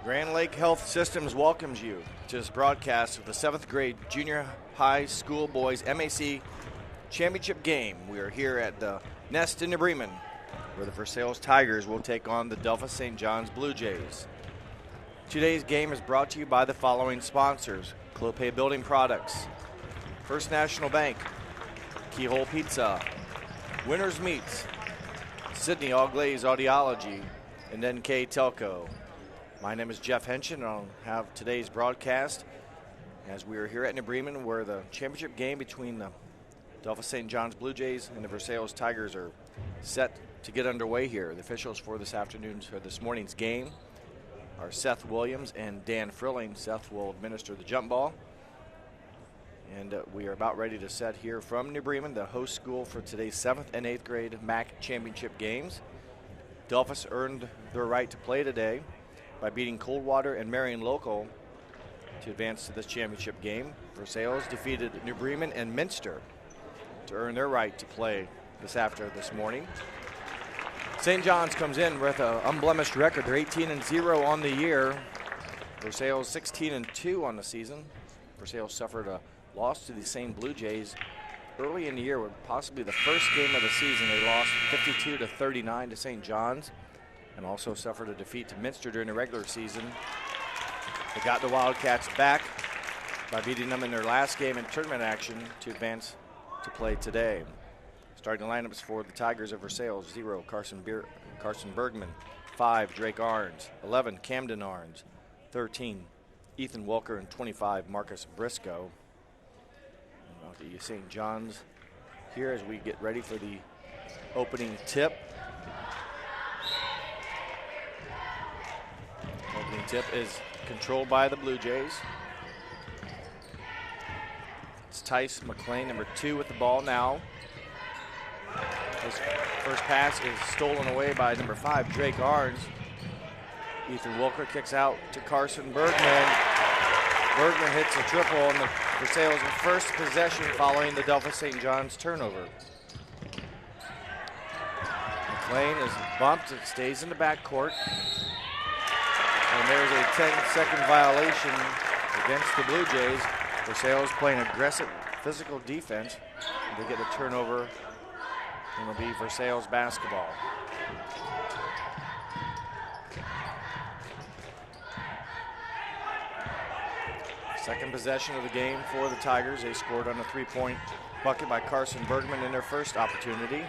Grand Lake Health Systems welcomes you to this broadcast of the 7th grade junior high school boys MAC championship game. We are here at the Nest in New Bremen, where the Versailles Tigers will take on the Delphos St. John's Blue Jays. Today's game is brought to you by the following sponsors: Clopay Building Products, First National Bank, Keyhole Pizza, Winners Meats, Sydney All Glaze Audiology, and NKTelco. My name is Jeff Henshin, and I'll have today's broadcast as we are here at New Bremen, where the championship game between the Delphos St. John's Blue Jays and the Versailles Tigers are set to get underway here. The officials for this morning's game are Seth Williams and Dan Frilling. Seth will administer the jump ball. And we are about ready to set here from New Bremen, the host school for today's 7th and 8th grade MAC championship games. Delphos earned their right to play today by beating Coldwater and Marion Local to advance to this championship game. Versailles defeated New Bremen and Minster to earn their right to play this morning. St. John's comes in with an unblemished record. They're 18-0 on the year. Versailles 16-2 on the season. Versailles suffered a loss to the same Blue Jays early in the year, with possibly the first game of the season. They lost 52-39 to St. John's, and also suffered a defeat to Minster during the regular season. They got the Wildcats back by beating them in their last game in tournament action to advance to play today. Starting lineups for the Tigers of Versailles: 0, Carson Bergman; 5, Drake Arns; 11, Camden Arns; 13, Ethan Welker; and 25, Marcus Briscoe. I'll get you St. John's here as we get ready for the opening tip. Opening tip is controlled by the Blue Jays. It's Tice McLean, number 2, with the ball now. His first pass is stolen away by number 5, Drake Arns. Ethan Wilker kicks out to Carson Bergman. Bergman hits a triple on the Versailles' first possession following the Delphos St. John's turnover. McLean is bumped. It stays in the backcourt. And there's a 10-second violation against the Blue Jays. Versailles playing aggressive physical defense. They get a turnover, and it'll be Versailles basketball. Second possession of the game for the Tigers. They scored on a 3-point bucket by Carson Bergman in their first opportunity.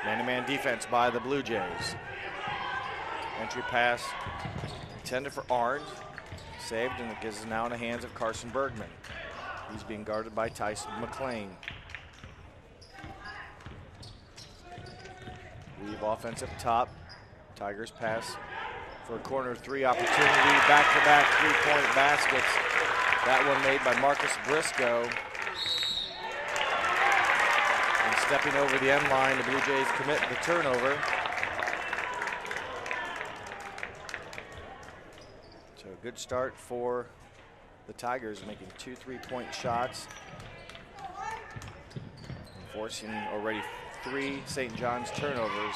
Man-to-man defense by the Blue Jays. Entry pass intended for Arns. Saved, and it is now in the hands of Carson Bergman. He's being guarded by Tyson McLean. Weave offense up top. Tigers pass for a corner 3 opportunity. Back-to-back 3-point baskets. That one made by Marcus Briscoe. And stepping over the end line, the Blue Jays commit the turnover. So a good start for the Tigers, making 2 3-point shots, forcing already 3 St. John's turnovers.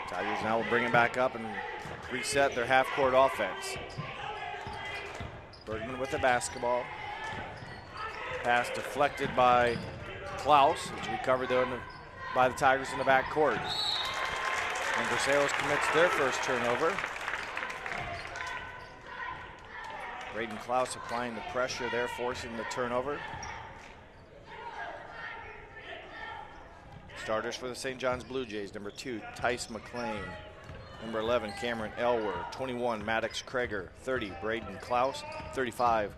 Tigers now will bring it back up and reset their half-court offense. Bergman with the basketball. Pass deflected by Klaus, which recovered by the Tigers in the backcourt. And Versailles commits their first turnover. Braden Klaus applying the pressure there, forcing the turnover. Starters for the St. John's Blue Jays: number 2, Tice McLean; number 11, Cameron Elwer; 21, Maddox Krager; 30, Braden Klaus; 35,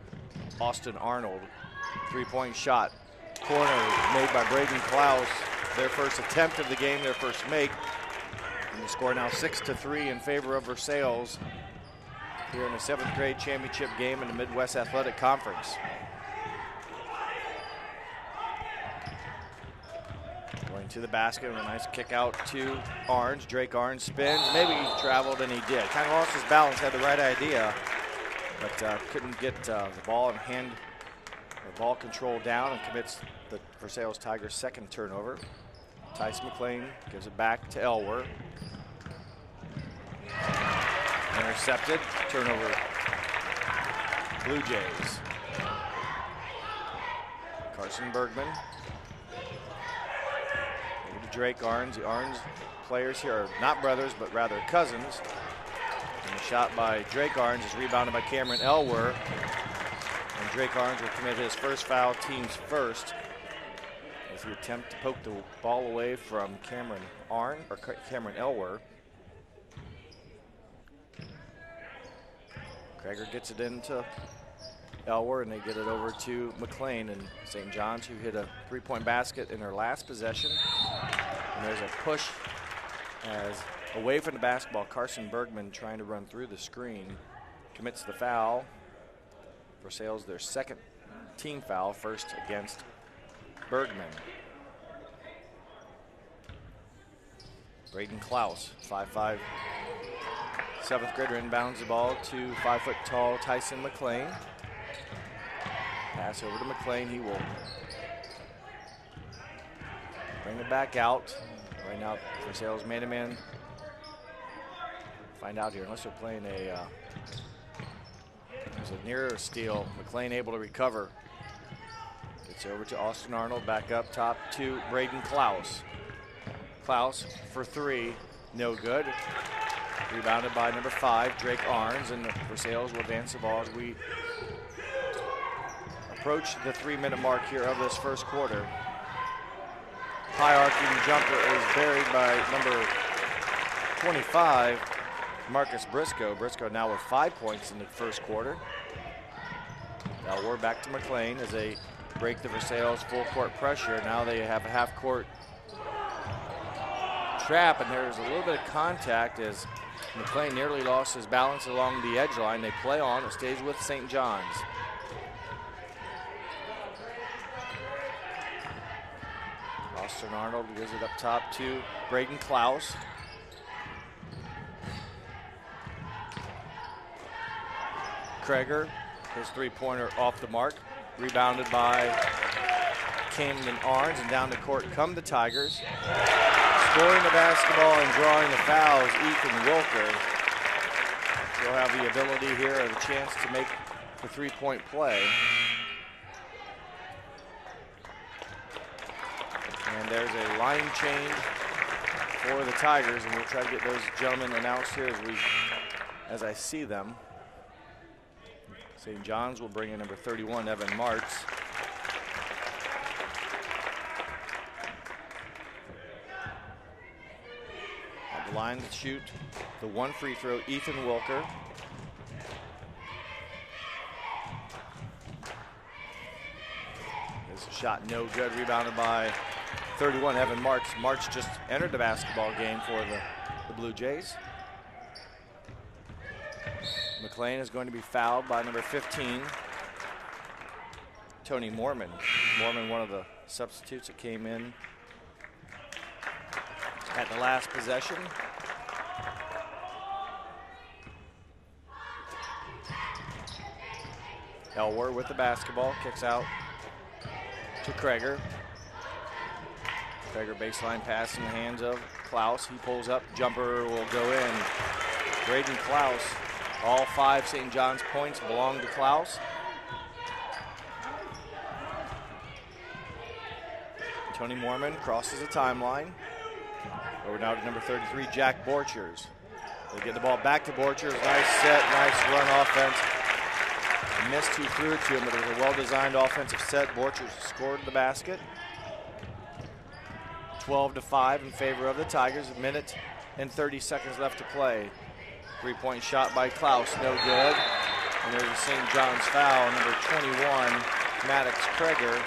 Austin Arnold. 3-point shot. Corner made by Braden Klaus. Their first attempt of the game, their first make. And the score now 6-3 in favor of Versailles here in the 7th grade championship game in the Midwest Athletic Conference. Going to the basket, and a nice kick out to Arns. Drake Arns spins. Maybe he traveled, and he did. Kind of lost his balance, had the right idea, but couldn't get the ball in hand, or ball control down, and commits the Versailles Tigers' second turnover. Tice McLean gives it back to Elwer. Intercepted. Turnover. Blue Jays. Carson Bergman. Over to Drake Arns. The Arns players here are not brothers, but rather cousins. And the shot by Drake Arns is rebounded by Cameron Elwer. And Drake Arns will commit his first foul, team's first, as he attempts to poke the ball away from Cameron Elwer. Kreger gets it into Elwer, and they get it over to McLean and St. John's, who hit a three-point basket in their last possession. And there's a push as away from the basketball, Carson Bergman trying to run through the screen, commits the foul. Versailles their second team foul, first against Bergman. Braden Klaus, 5'5", 7th grader, inbounds the ball to 5-foot-tall Tyson McLean. Pass over to McLean. He will bring it back out. Right now, Versailles man-to-man. Find out here, unless they're playing there's a nearer steal. McLean able to recover. Gets over to Austin Arnold, back up top to Braden Klaus. Klaus for three, no good. Rebounded by number 5, Drake Arns, and the Versailles will advance the ball as we approach the 3-minute mark here of this first quarter. High arcing jumper is buried by number 25, Marcus Briscoe. Briscoe now with 5 points in the first quarter. Now we're back to McLean as they break the Versailles full court pressure. Now they have a half court trap, and there's a little bit of contact as McLean nearly lost his balance along the edge line. They play on. It stays with St. John's. Austin Arnold gives it up top to Braden Klaus. Kreger, his three-pointer off the mark. Rebounded by Camden Arns, and down the court come the Tigers. Scoring the basketball and drawing the fouls, Ethan Wilker. He'll have the ability here or the chance to make the three-point play. And there's a line change for the Tigers, and we'll try to get those gentlemen announced here as I see them. St. John's will bring in number 31, Evan Martz. At the line to shoot the one free throw, Ethan Wilker. This shot no good, rebounded by 31, Evan Martz. Martz just entered the basketball game for the Blue Jays. McLean is going to be fouled by number 15, Tony Mormon. Mormon, one of the substitutes that came in at the last possession. Elwer with the basketball, kicks out to Kreger. Kreger baseline pass in the hands of Klaus. He pulls up, jumper will go in. Braden Klaus, all 5 St. John's points belong to Klaus. Tony Mormon crosses the timeline. Over now to number 33, Jack Borchers. They get the ball back to Borchers. Nice set, nice run offense. Missed who threw it to him, but it was a well-designed offensive set. Borchers scored the basket. 12-5 in favor of the Tigers. A minute and 30 seconds left to play. Three-point shot by Klaus, no good. And there's a St. John's foul, number 21, Maddox Kreger.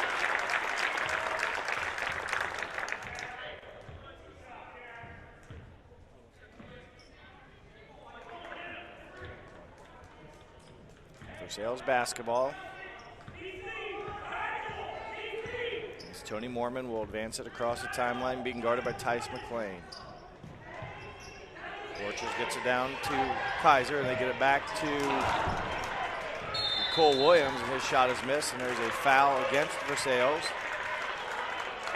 Versailles basketball. As Tony Mormon will advance it across the timeline, being guarded by Tice McLean. Borchers gets it down to Kaiser, and they get it back to Cole Williams, and his shot is missed, and there's a foul against Versailles.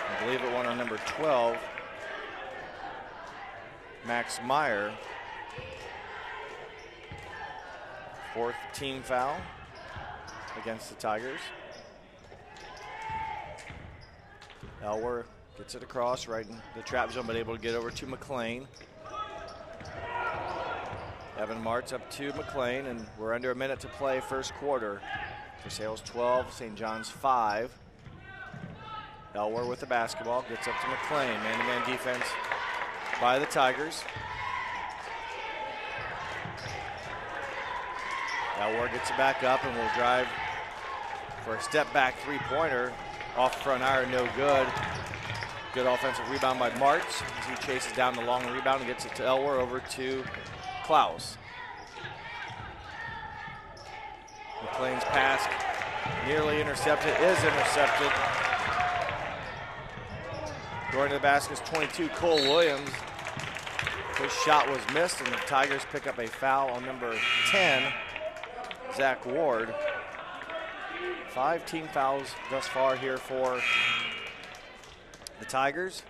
I believe it went on number 12, Max Meyer. Fourth team foul against the Tigers. Elwer gets it across right in the trap zone, but able to get over to McLean. Evan Martz up to McLean, and we're under a minute to play first quarter. Versailles 12, St. John's 5. Elwer with the basketball, gets up to McLean. Man-to-man defense by the Tigers. Elwer gets it back up and will drive for a step-back three-pointer. Off front iron, no good. Good offensive rebound by Martz as he chases down the long rebound and gets it to Elwer over to Klaus. McLean's pass nearly intercepted, is intercepted. Going to the basket is 22, Cole Williams. His shot was missed, and the Tigers pick up a foul on number 10, Zach Ward. 5 team fouls thus far here for the Tigers.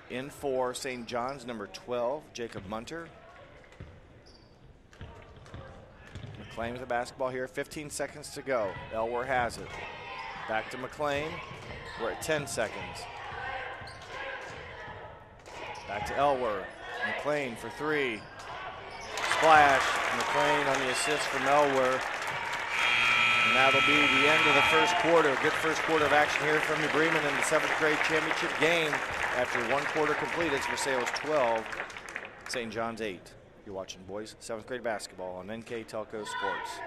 In for St. John's, number 12, Jacob Munter. McLean with the basketball here, 15 seconds to go. Elwer has it. Back to McLean. We're at 10 seconds. Back to Elwer. McLean for 3. Splash. McLean on the assist from Elwer. And that'll be the end of the first quarter. Good first quarter of action here from New Bremen in the 7th grade championship game. After one quarter complete, it's Versailles 12, St. John's 8. You're watching boys 7th grade basketball on NKTelco Sports.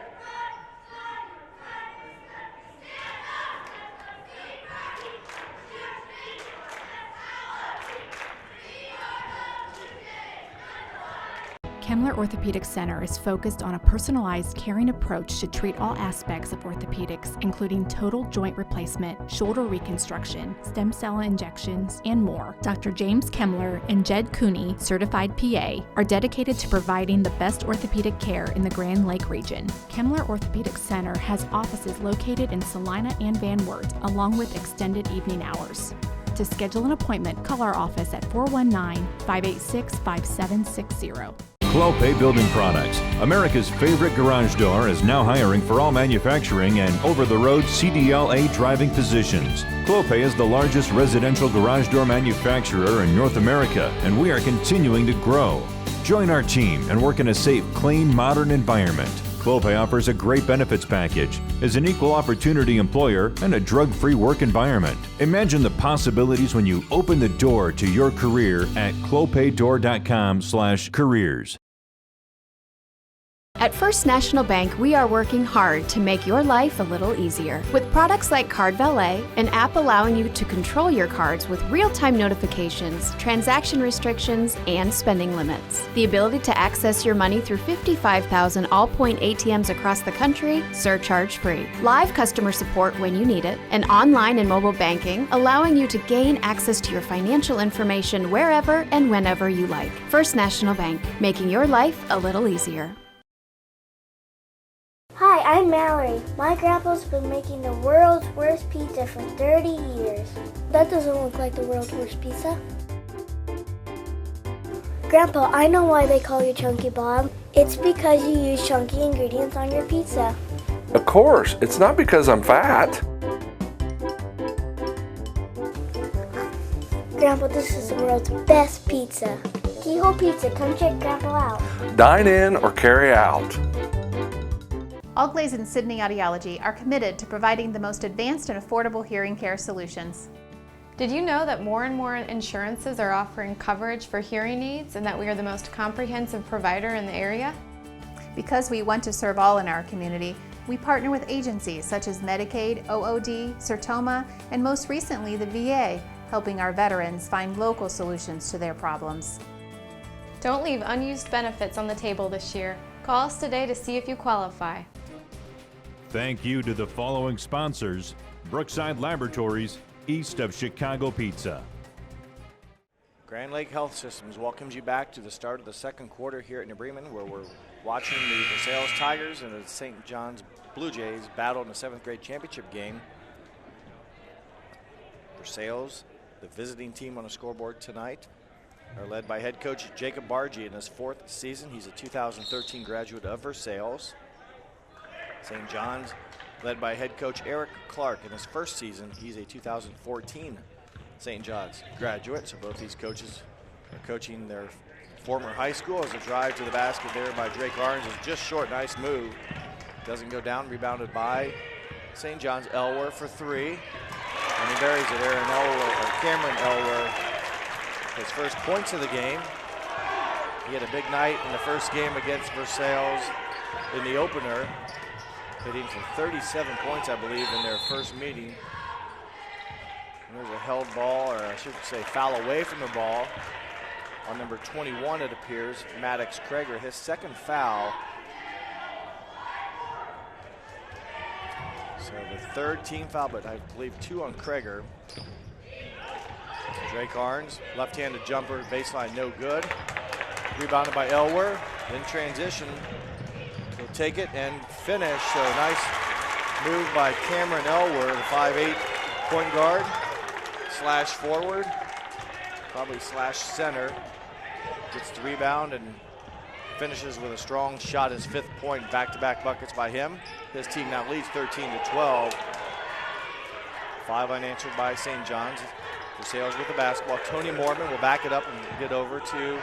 Kemmler Orthopedic Center is focused on a personalized, caring approach to treat all aspects of orthopedics, including total joint replacement, shoulder reconstruction, stem cell injections, and more. Dr. James Kemmler and Jed Cooney, certified PA, are dedicated to providing the best orthopedic care in the Grand Lake region. Kemmler Orthopedic Center has offices located in Salina and Van Wert, along with extended evening hours. To schedule an appointment, call our office at 419-586-5760. Clopay Building Products, America's favorite garage door, is now hiring for all manufacturing and over-the-road CDLA driving positions. Clopay is the largest residential garage door manufacturer in North America, and we are continuing to grow. Join our team and work in a safe, clean, modern environment. Clopay offers a great benefits package, is an equal opportunity employer, and a drug-free work environment. Imagine the possibilities when you open the door to your career at clopaydoor.com/careers. At First National Bank, we are working hard to make your life a little easier. With products like Card Valet, an app allowing you to control your cards with real-time notifications, transaction restrictions, and spending limits. The ability to access your money through 55,000 all-point ATMs across the country, surcharge-free. Live customer support when you need it, and online and mobile banking, allowing you to gain access to your financial information wherever and whenever you like. First National Bank, making your life a little easier. Hi, I'm Mallory. My grandpa's been making the world's worst pizza for 30 years. That doesn't look like the world's worst pizza. Grandpa, I know why they call you Chunky Bob. It's because you use chunky ingredients on your pizza. Of course, it's not because I'm fat. Grandpa, this is the world's best pizza. Keyhole Pizza, come check Grandpa out. Dine in or carry out. Allglaze and Sydney Audiology are committed to providing the most advanced and affordable hearing care solutions. Did you know that more and more insurances are offering coverage for hearing aids and that we are the most comprehensive provider in the area? Because we want to serve all in our community, we partner with agencies such as Medicaid, OOD, Sertoma, and most recently the VA, helping our veterans find local solutions to their problems. Don't leave unused benefits on the table this year. Call us today to see if you qualify. Thank you to the following sponsors: Brookside Laboratories, east of Chicago Pizza. Grand Lake Health Systems welcomes you back to the start of the second quarter here at New Bremen, where we're watching the Versailles Tigers and the St. John's Blue Jays battle in the 7th grade championship game. Versailles The visiting team on the scoreboard tonight are led by head coach Jacob Bargy in his 4th season. He's a 2013 graduate of Versailles. St. John's led by head coach Eric Clark in his 1st season. He's a 2014 St. John's graduate. So both these coaches are coaching their former high school. As a drive to the basket there by Drake Arns is just short. Nice move. Doesn't go down. Rebounded by St. John's. Elwer for 3. And he buries it. Cameron Elwer, his first points of the game. He had a big night in the first game against Versailles in the opener, hitting for 37 points, I believe, in their first meeting. And there's a held ball, or I should say foul away from the ball on number 21, it appears, Maddox Krager, his 2nd foul. So the 3rd team foul, but I believe 2 on Krager. Drake Arns, left-handed jumper, baseline no good. Rebounded by Elwer, then transition. He'll take it and finish. So nice move by Cameron Elwer, the 5'8" point guard. Slash forward, probably slash center. Gets the rebound and finishes with a strong shot, his 5th point, back-to-back buckets by him. His team now leads 13-12. 5 unanswered by St. John's. Versailles with the basketball. Tony Mormon will back it up and get over to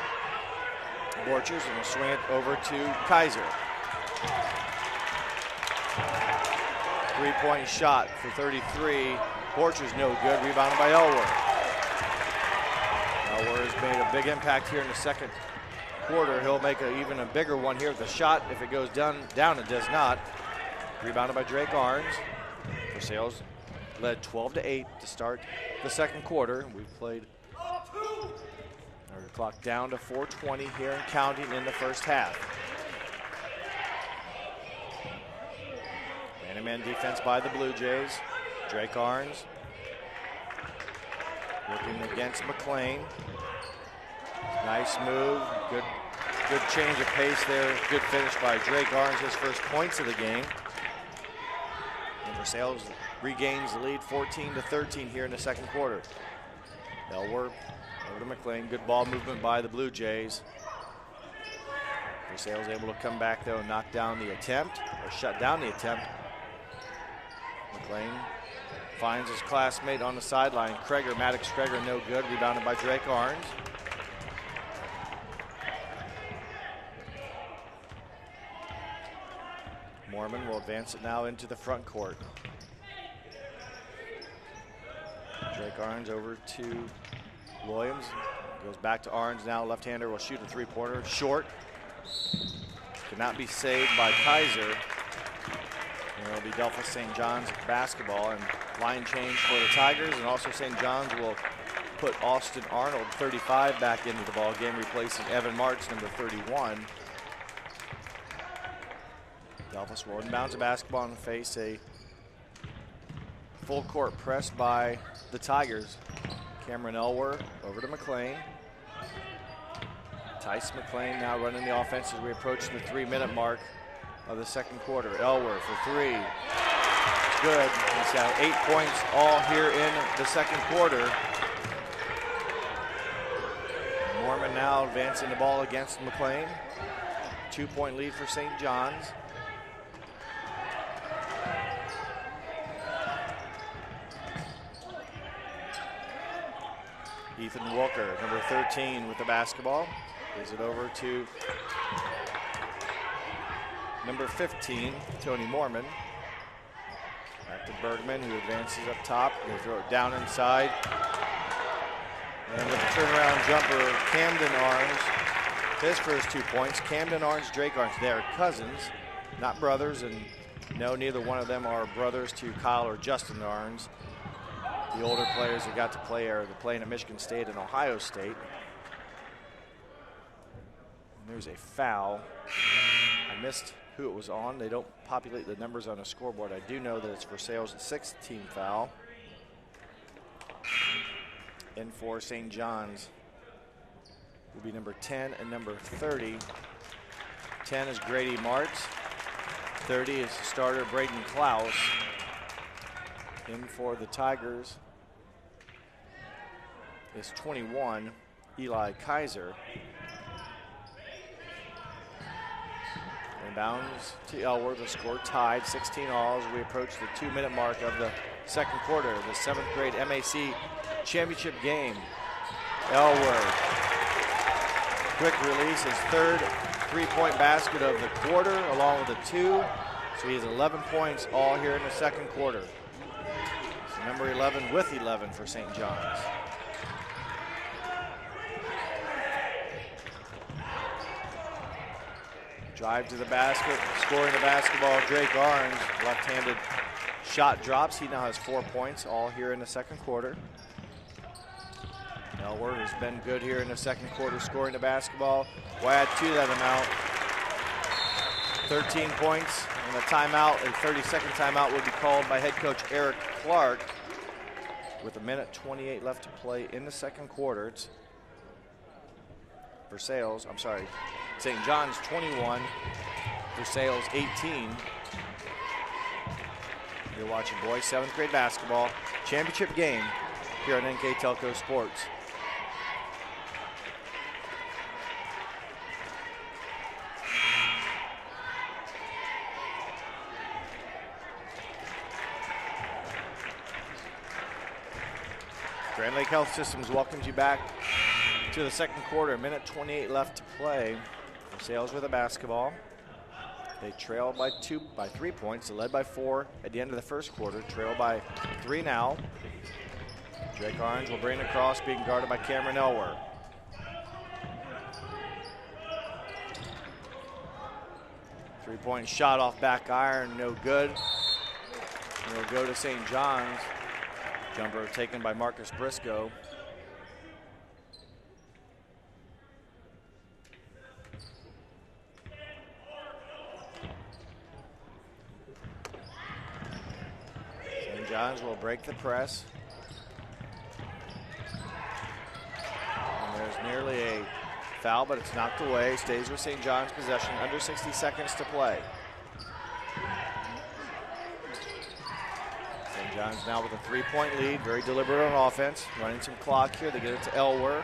Borchers and will swing it over to Kaiser. 3-point shot for 33. Borchers no good. Rebounded by Elwer. Elwer has made a big impact here in the 2nd quarter. He'll make even a bigger one here. The shot, if it goes down, it does not. Rebounded by Drake Arns. Versailles led 12-8 to start the 2nd quarter. We've played our clock down to 4:20 here and counting in the first half. Man-to-man defense by the Blue Jays. Drake Arns looking against McLean. Nice move, good change of pace there. Good finish by Drake Arns, his first points of the game. And Versailles regains the lead 14-13 here in the 2nd quarter. Elwer over to McLean. Good ball movement by the Blue Jays. Versailles able to come back though and knock down the attempt, or shut down the attempt. McLean finds his classmate on the sideline. Maddox Krager no good. Rebounded by Drake Arns. Mormon will advance it now into the front court. Drake Arns over to Williams. Goes back to Arns now. Left-hander will shoot a 3-pointer. Short. Cannot be saved by Kaiser. And it'll be Delphos St. John's basketball, and line change for the Tigers, and also St. John's will put Austin Arnold, 35, back into the ball game, replacing Evan Marks, number 31. Delphos will inbounds the basketball and face a full court press by the Tigers. Cameron Elwer over to McLean. Tice McLean now running the offense as we approach the 3-minute mark of the 2nd quarter. Elwer for 3. It's good. He's got 8 points all here in the 2nd quarter. Mormon now advancing the ball against McLean. 2-point lead for St. John's. Ethan Walker, number 13, with the basketball. Gives it over to number 15, Tony Mormon. Back to Bergman, who advances up top. They throw it down inside. And with the turnaround jumper, Camden Arns, his first 2 points. Camden Arns, Drake Arns, they are cousins, not brothers, and no, neither one of them are brothers to Kyle or Justin Arns. The older players that got to play are playing at Michigan State and Ohio State. And there's a foul. I missed who it was on. They don't populate the numbers on a scoreboard. I do know that it's Versailles' 6th team foul. And for St. John's will be number 10 and number 30. 10 is Grady Martz. 30 is starter Braden Klaus. In for the Tigers is 21, Eli Kaiser. Inbounds to Elworth, the score tied, 16 all as we approach the 2-minute mark of the second quarter, the 7th grade MAC championship game. Elworth, quick release, his third three-point basket of the quarter, along with a 2. So he has 11 points all here in the second quarter. So number 11 with 11 for St. John's. Drive to the basket, scoring the basketball, Drake Orange, left-handed shot drops. He now has 4 points, all here in the second quarter. Elworth has been good here in the second quarter, scoring the basketball. We'll add 2 to that amount. 13 points, and a timeout, a 30-second timeout will be called by head coach Eric Clark with 1:28 left to play in the second quarter. It's St. John's 21, Versailles 18. You're watching boys 7th grade basketball championship game here on NKTelco Sports. Grand Lake Health Systems welcomes you back to the second quarter. 1:28 left to play. Versailles with the basketball. They trail by 3 points. They led by 4 at the end of the first quarter. Trail by 3 now. Drake Orange will bring it across, being guarded by Cameron Elworth. Three-point shot off back iron, no good. And it'll go to St. John's. Jumper taken by Marcus Briscoe. St. John's will break the press. And there's nearly a foul, but it's knocked away. Stays with St. John's possession. Under 60 seconds to play. St. John's now with a 3-point lead. Very deliberate on offense. Running some clock here. They get it to Elworth.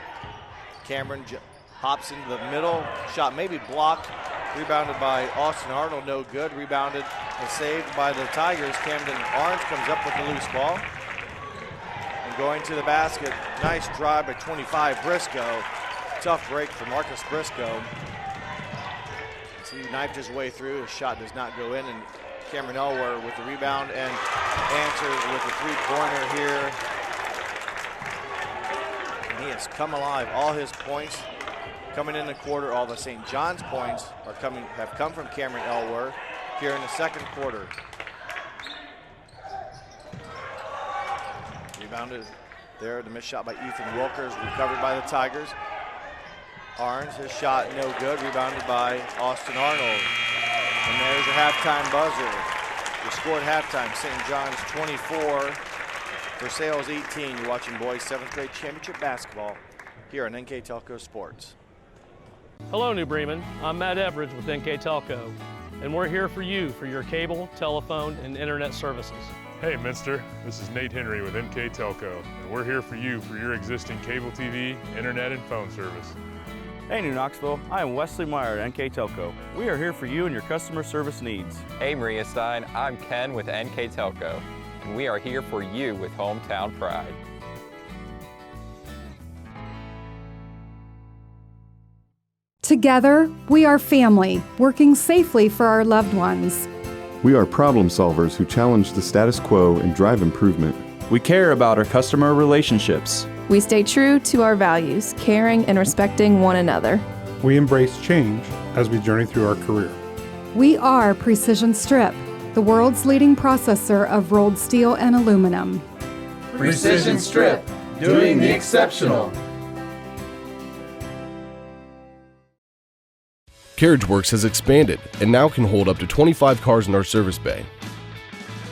Cameron hops into the middle. Shot maybe blocked. Rebounded by Austin Arnold. No good. Rebounded and saved by the Tigers. Camden Orange comes up with the loose ball. And going to the basket. Nice drive by 25 Briscoe. Tough break for Marcus Briscoe. As he knifed his way through. His shot does not go in. And Cameron Elworth with the rebound and answers with a three-pointer here. And he has come alive. All his points coming in the quarter. All the St. John's points have come from Cameron Elworth here in the second quarter. Rebounded there. The missed shot by Ethan Wilkers, recovered by the Tigers. Orange, his shot no good. Rebounded by Austin Arnold. And there's your halftime buzzer. The score at halftime, St. John's 24, Versailles 18. You're watching boys 7th grade championship basketball here on NKTelco Sports. Hello, New Bremen. I'm Matt Everidge with NKTelco, and we're here for you for your cable, telephone, and internet services. Hey, Minster. This is Nate Henry with NKTelco, and we're here for you for your existing cable TV, internet, and phone service. Hey, New Knoxville, I am Wesley Meyer at NKTelco. We are here for you and your customer service needs. Hey, Maria Stein, I'm Ken with NKTelco, and we are here for you with hometown pride. Together, we are family, working safely for our loved ones. We are problem solvers who challenge the status quo and drive improvement. We care about our customer relationships. We stay true to our values, caring and respecting one another. We embrace change as we journey through our career. We are Precision Strip, the world's leading processor of rolled steel and aluminum. Precision Strip, doing the exceptional. CarriageWorks has expanded and now can hold up to 25 cars in our service bay.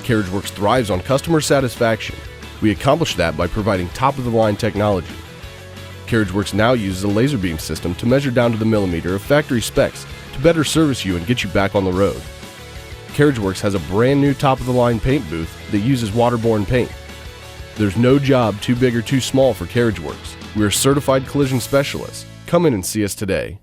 CarriageWorks thrives on customer satisfaction. We accomplish that by providing top-of-the-line technology. CarriageWorks now uses a laser beam system to measure down to the millimeter of factory specs to better service you and get you back on the road. CarriageWorks has a brand new top-of-the-line paint booth that uses waterborne paint. There's no job too big or too small for Carriage Works. We are certified collision specialists. Come in and see us today.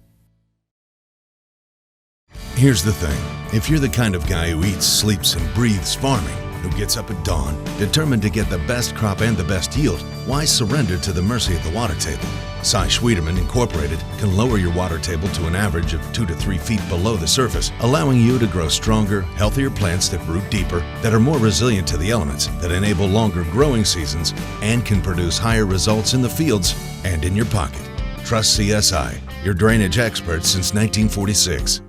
Here's the thing. If you're the kind of guy who eats, sleeps, and breathes farming, who gets up at dawn, determined to get the best crop and the best yield, why surrender to the mercy of the water table? Cy Schwiedemann Incorporated can lower your water table to an average of 2 to 3 feet below the surface, allowing you to grow stronger, healthier plants that root deeper, that are more resilient to the elements, that enable longer growing seasons, and can produce higher results in the fields and in your pocket. Trust CSI, your drainage experts since 1946.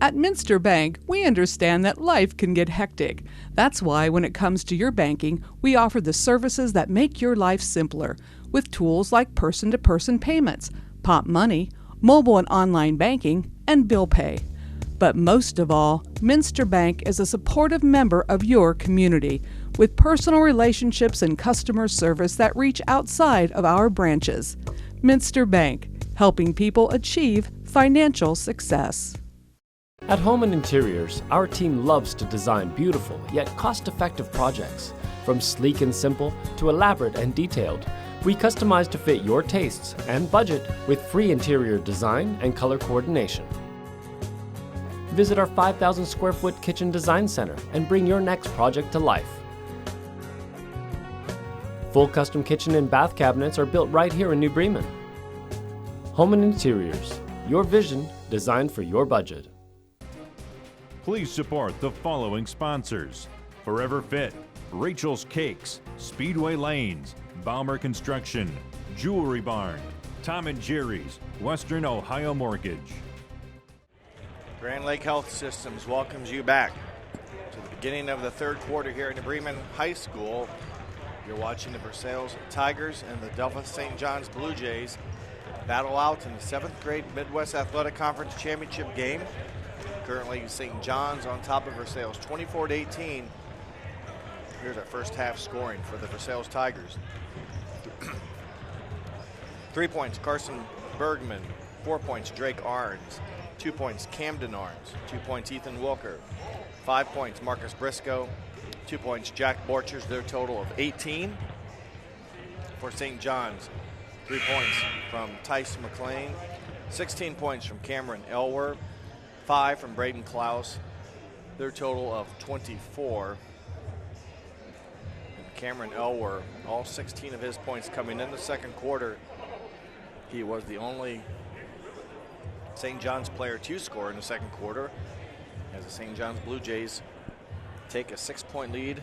At Minster Bank, we understand that life can get hectic. That's why when it comes to your banking, we offer the services that make your life simpler, with tools like person-to-person payments, Pop Money, mobile and online banking, and bill pay. But most of all, Minster Bank is a supportive member of your community, with personal relationships and customer service that reach outside of our branches. Minster Bank, helping people achieve financial success. At Home and Interiors, our team loves to design beautiful yet cost-effective projects. From sleek and simple to elaborate and detailed, we customize to fit your tastes and budget with free interior design and color coordination. Visit our 5,000 square foot kitchen design center and bring your next project to life. Full custom kitchen and bath cabinets are built right here in New Bremen. Home and Interiors, your vision designed for your budget. Please support the following sponsors: Forever Fit, Rachel's Cakes, Speedway Lanes, Baumer Construction, Jewelry Barn, Tom and Jerry's, Western Ohio Mortgage. Grand Lake Health Systems welcomes you back to the beginning of the third quarter here in the Bremen High School. You're watching the Versailles Tigers and the Delphos St. John's Blue Jays battle out in the 7th grade Midwest Athletic Conference Championship game. Currently, St. John's on top of Versailles, 24-18. Here's our first half scoring for the Versailles Tigers. 3 points, Carson Bergman. 4 points, Drake Arns. 2 points, Camden Arns. 2 points, Ethan Wilker. 5 points, Marcus Briscoe. 2 points, Jack Borchers. Their total of 18. For St. John's, 3 points from Tice McLean. 16 points from Cameron Elwer. 5 from Braden Klaus, their total of 24. And Cameron Elwer, all 16 of his points coming in the second quarter. He was the only St. John's player to score in the second quarter, as the St. John's Blue Jays take a 6-point lead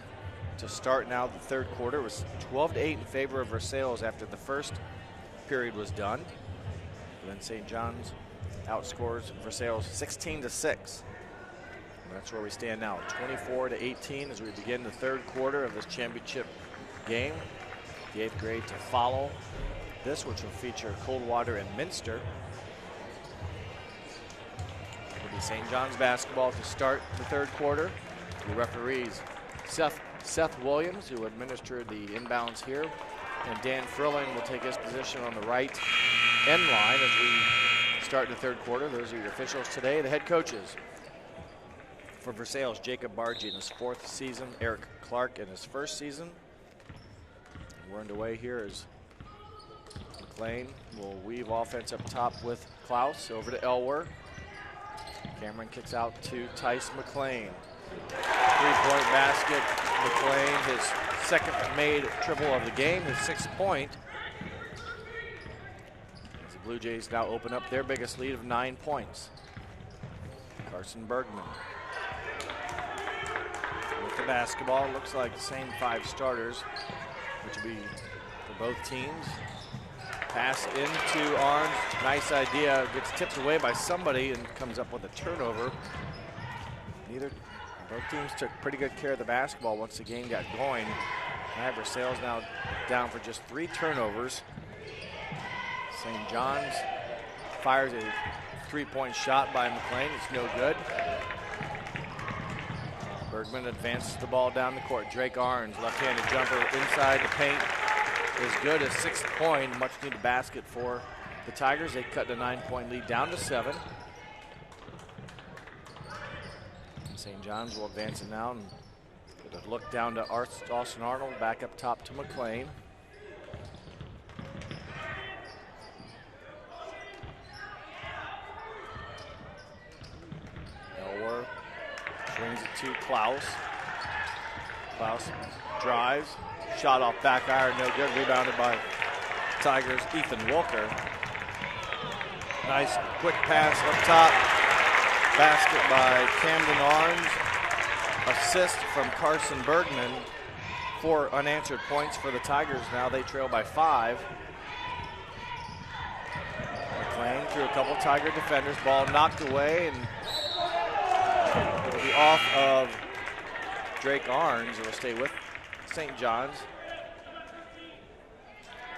to start now the third quarter. It was 12-8 in favor of Versailles after the first period was done. And then St. John's outscores Versailles 16-6. That's where we stand now, 24-18 as we begin the third quarter of this championship game. The 8th grade to follow this, which will feature Coldwater and Minster. It'll be St. John's basketball to start the third quarter. The referees, Seth Williams, who administered the inbounds here, and Dan Frilling will take his position on the right end line as we start the third quarter. Those are your officials today. The head coaches for Versailles, Jacob Bargy in his 4th season, Eric Clark in his 1st season. We're underway here as McLean will weave offense up top with Klaus over to Elwer. Cameron kicks out to Tice McLean. 3-point basket. McLean, his second made triple of the game, his 6th point. Blue Jays now open up their biggest lead of 9 points. Carson Bergman with the basketball. Looks like the same 5 starters, which will be for both teams. Pass into Arns. Nice idea. Gets tipped away by somebody and comes up with a turnover. Both teams took pretty good care of the basketball once the game got going. Versailles now down for just 3 turnovers. St. John's fires a 3-point shot by McLean. It's no good. Bergman advances the ball down the court. Drake Arns, left-handed jumper inside the paint is good. A 6th point, much needed basket for the Tigers. They cut the 9-point lead down to 7. St. John's will advance it now and Good look down to Austin Arnold, back up top to McLean. Elwer swings it to Klaus. Klaus drives, shot off back iron, no good. Rebounded by Tigers' Ethan Walker. Nice quick pass up top. Basket by Camden Arns. Assist from Carson Bergman. 4 unanswered points for the Tigers. Now they trail by 5. McLean through a couple Tiger defenders. Ball knocked away, and it'll be off of Drake Arns. It will stay with St. John's.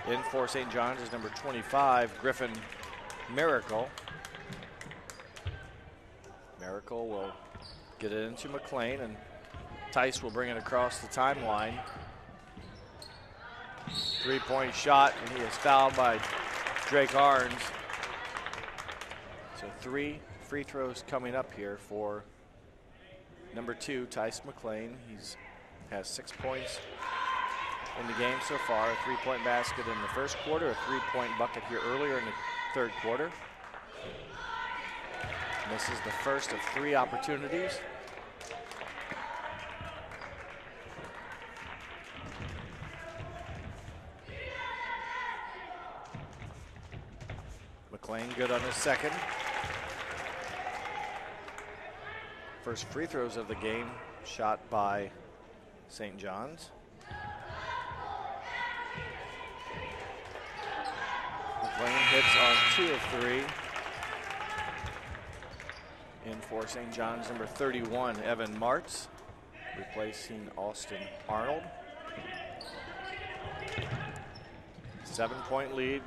In for St. John's is number 25, Griffin Miracle. Miracle will get it into McLean, and Tice will bring it across the timeline. 3-point shot, and he is fouled by Drake Arns. So 3 free throws coming up here for number 2, Tice McLean. He's has 6 points in the game so far. A 3-point basket in the first quarter, a 3-point bucket here earlier in the third quarter. And this is the first of 3 opportunities. McLean good on his second. First free throws of the game shot by St. John's. McLean hits on 2 of 3. In for St. John's, number 31, Evan Martz, replacing Austin Arnold. 7-point lead.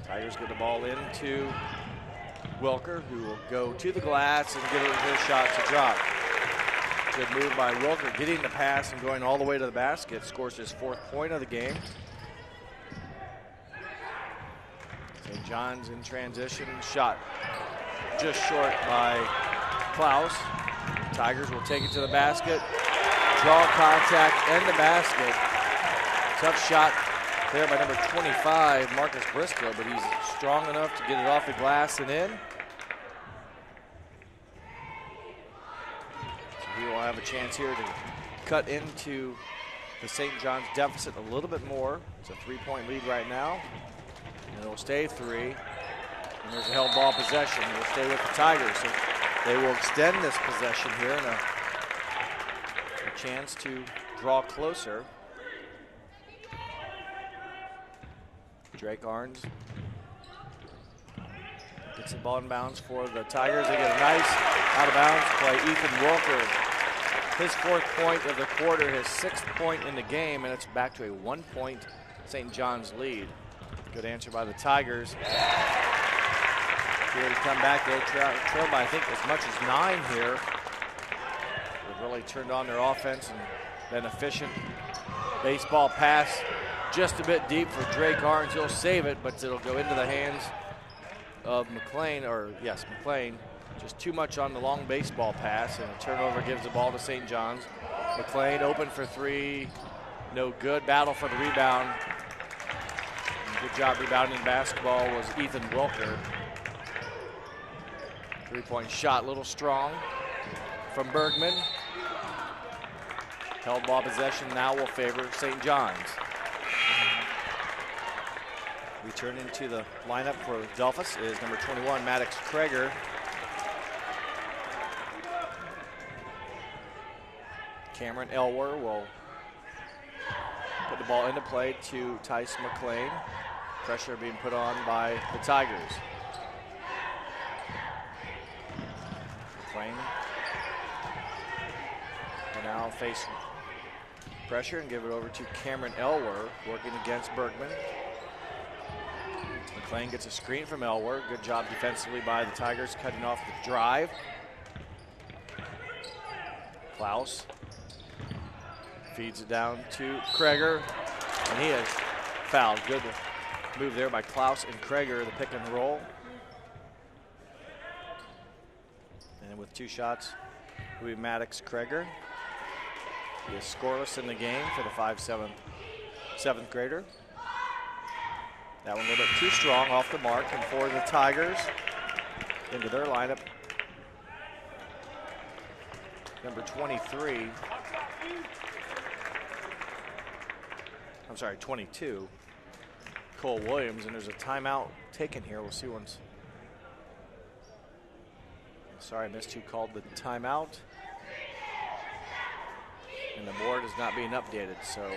Tigers get the ball into Wilker, who will go to the glass and get his shot to drop. Good move by Wilker, getting the pass and going all the way to the basket. Scores his 4th point of the game. St. John's in transition, shot just short by Klaus. Tigers will take it to the basket, draw contact, and the basket. Tough shot there by number 25, Marcus Briscoe, but he's strong enough to get it off the glass and in. So he will have a chance here to cut into the St. John's deficit a little bit more. It's a 3-point lead right now, and it'll stay 3. And there's a held ball possession. It'll stay with the Tigers. So they will extend this possession here and a chance to draw closer. Drake Arns gets the ball in bounds for the Tigers. They get a nice out of bounds play. Ethan Walker, his 4th point of the quarter, his 6th point in the game, and it's back to a 1-point St. John's lead. Good answer by the Tigers. Here to come back, they trail by I think as much as 9 here. They've really turned on their offense and been efficient. Baseball pass just a bit deep for Drake Arns. He'll save it, but it'll go into the hands of McLean, McLean. Just too much on the long baseball pass, and a turnover gives the ball to St. John's. McLean open for 3, no good. Battle for the rebound. And good job rebounding basketball was Ethan Wilker. 3-point shot, a little strong from Bergman. Held ball possession now will favor St. John's. Returning to the lineup for Delphos is number 21, Maddox Kreger. Cameron Elwer will put the ball into play to Tice McLean. Pressure being put on by the Tigers. McLean will now face pressure and give it over to Cameron Elwer, working against Bergman. McLean gets a screen from Elwer. Good job defensively by the Tigers, cutting off the drive. Klaus feeds it down to Kreger, and he is fouled. Good move there by Klaus and Kreger, the pick and roll. And with 2 shots, will be Maddox Kreger. He is scoreless in the game for the seventh grader. That one a little bit too strong off the mark, and for the Tigers, into their lineup, number 23, I'm sorry, 22, Cole Williams, and there's a timeout taken here. We'll see once. Sorry, I missed who called the timeout. And the board is not being updated, so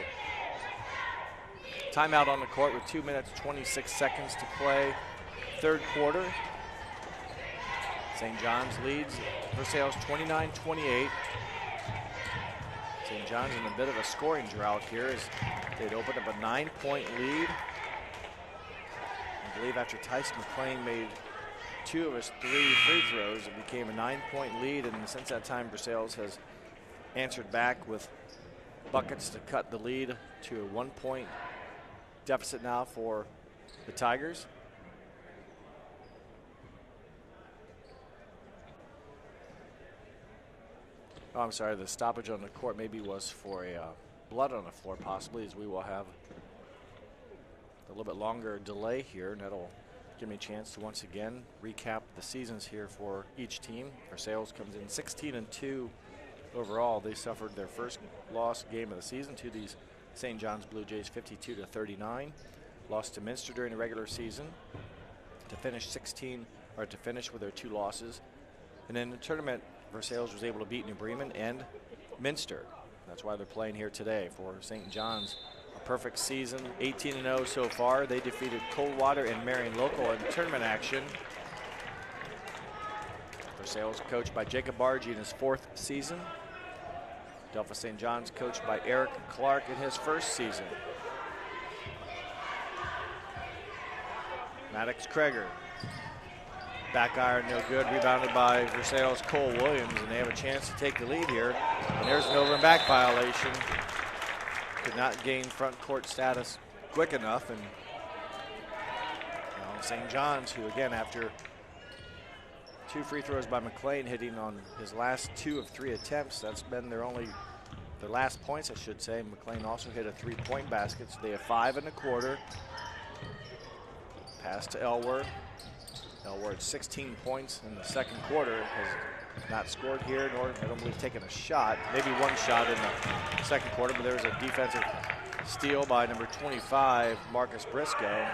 timeout on the court with 2 minutes, 26 seconds to play. Third quarter. St. John's leads Versailles 29-28. St. John's in a bit of a scoring drought here as they'd opened up a 9-point lead. I believe after Tyson McClain made 2 of his 3 free throws, it became a 9-point lead, and since that time, Versailles has answered back with buckets to cut the lead to a 1-point deficit now for the Tigers. Oh, I'm sorry, the stoppage on the court maybe was for a blood on the floor, possibly, as we will have a little bit longer delay here, and that'll give me a chance to once again recap the seasons here for each team. Versailles comes in 16-2 overall. They suffered their first loss game of the season to these St. John's Blue Jays, 52-39. Lost to Minster during the regular season to finish with their 2 losses. And in the tournament, Versailles was able to beat New Bremen and Minster. That's why they're playing here today. For St. John's, a perfect season, 18-0 so far. They defeated Coldwater and Marion Local in tournament action. Versailles coached by Jacob Bargy in his 4th season. Delphos St. John's coached by Eric Clark in his 1st season. Maddox Kreger. Back iron, no good. Rebounded by Versailles' Cole Williams, and they have a chance to take the lead here. And there's an over and back violation. Could not gain front court status quick enough, and St. John's, who again, after 2 free throws by McClain, hitting on his last 2 of 3 attempts, that's been their last points, I should say. McClain also hit a 3-point basket, so they have 5 in the quarter. Pass to Elwer. Elwer at 16 points in the second quarter, has not scored here, nor I don't believe taken a shot. Maybe 1 shot in the second quarter, but there's a defensive steal by number 25, Marcus Briscoe.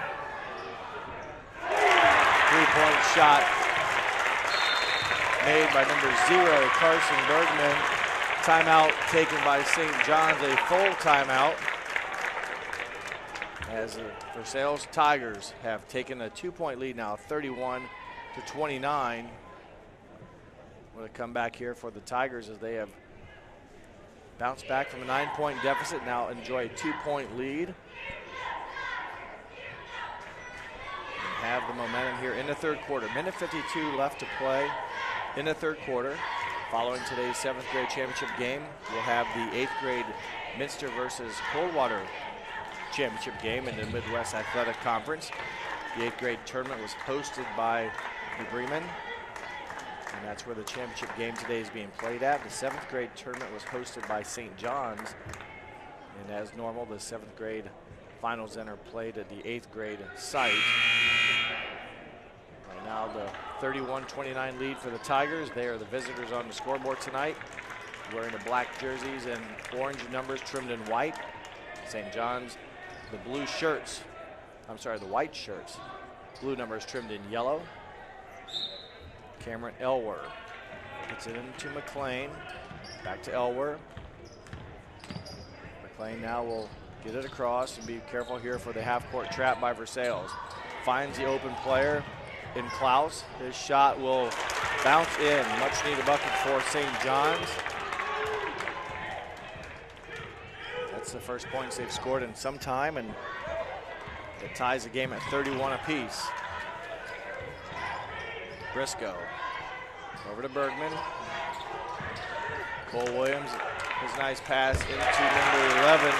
3-point shot made by number 0, Carson Bergman. Timeout taken by St. John's, a full timeout, as the Versailles Tigers have taken a 2-point lead now, 31-29. What a comeback here for the Tigers as they have bounced back from a 9-point deficit, now enjoy a 2-point lead. And have the momentum here in the third quarter. Minute 52 left to play in the third quarter. Following today's 7th grade championship game, we'll have the 8th grade Minster versus Coldwater championship game in the Midwest Athletic Conference. The 8th grade tournament was hosted by New Bremen, and that's where the championship game today is being played at. The 7th grade tournament was hosted by St. John's, and as normal, the 7th grade finals then are played at the 8th grade site. Right now, the 31-29 lead for the Tigers. They are the visitors on the scoreboard tonight, wearing the black jerseys and orange numbers trimmed in white. St. John's, the the white shirts, blue numbers trimmed in yellow. Cameron Elwer gets it into McClain. Back to Elwer. McClain now will get it across and be careful here for the half-court trap by Versailles. Finds the open player in Klaus. His shot will bounce in. Much needed bucket for St. John's. That's the first points they've scored in some time, and it ties the game at 31 apiece. Briscoe over to Bergman. Cole Williams, his nice pass into number 11,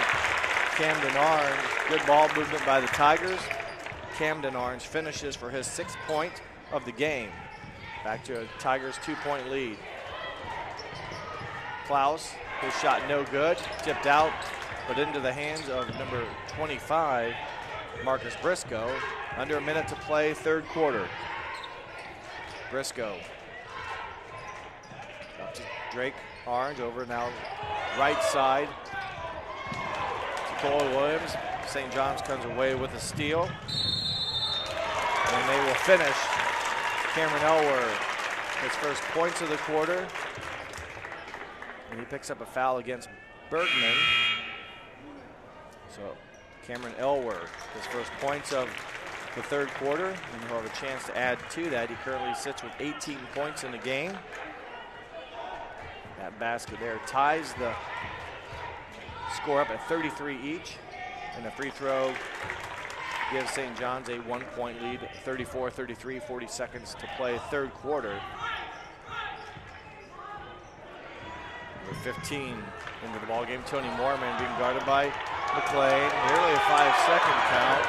Camden Orange. Good ball movement by the Tigers. Camden Orange finishes for his 6th point of the game. Back to a Tigers 2-point lead. Klaus His shot no good, tipped out, but into the hands of number 25, Marcus Briscoe. Under a minute to play, third quarter. Briscoe up to Drake Orange, over now right side to Cole Williams. St. John's comes away with a steal. And they will finish. Cameron Elwer, his first points of the quarter. And he picks up a foul against Bergman. So Cameron Elwer, his first points of the third quarter, and he'll have a chance to add to that. He currently sits with 18 points in the game. That basket there ties the score up at 33 each, and the free throw gives St. John's a 1-point lead, 34-33, 40 seconds to play, third quarter. With 15 into the ball game, Tony Moorman being guarded by McLean, nearly a 5-second count.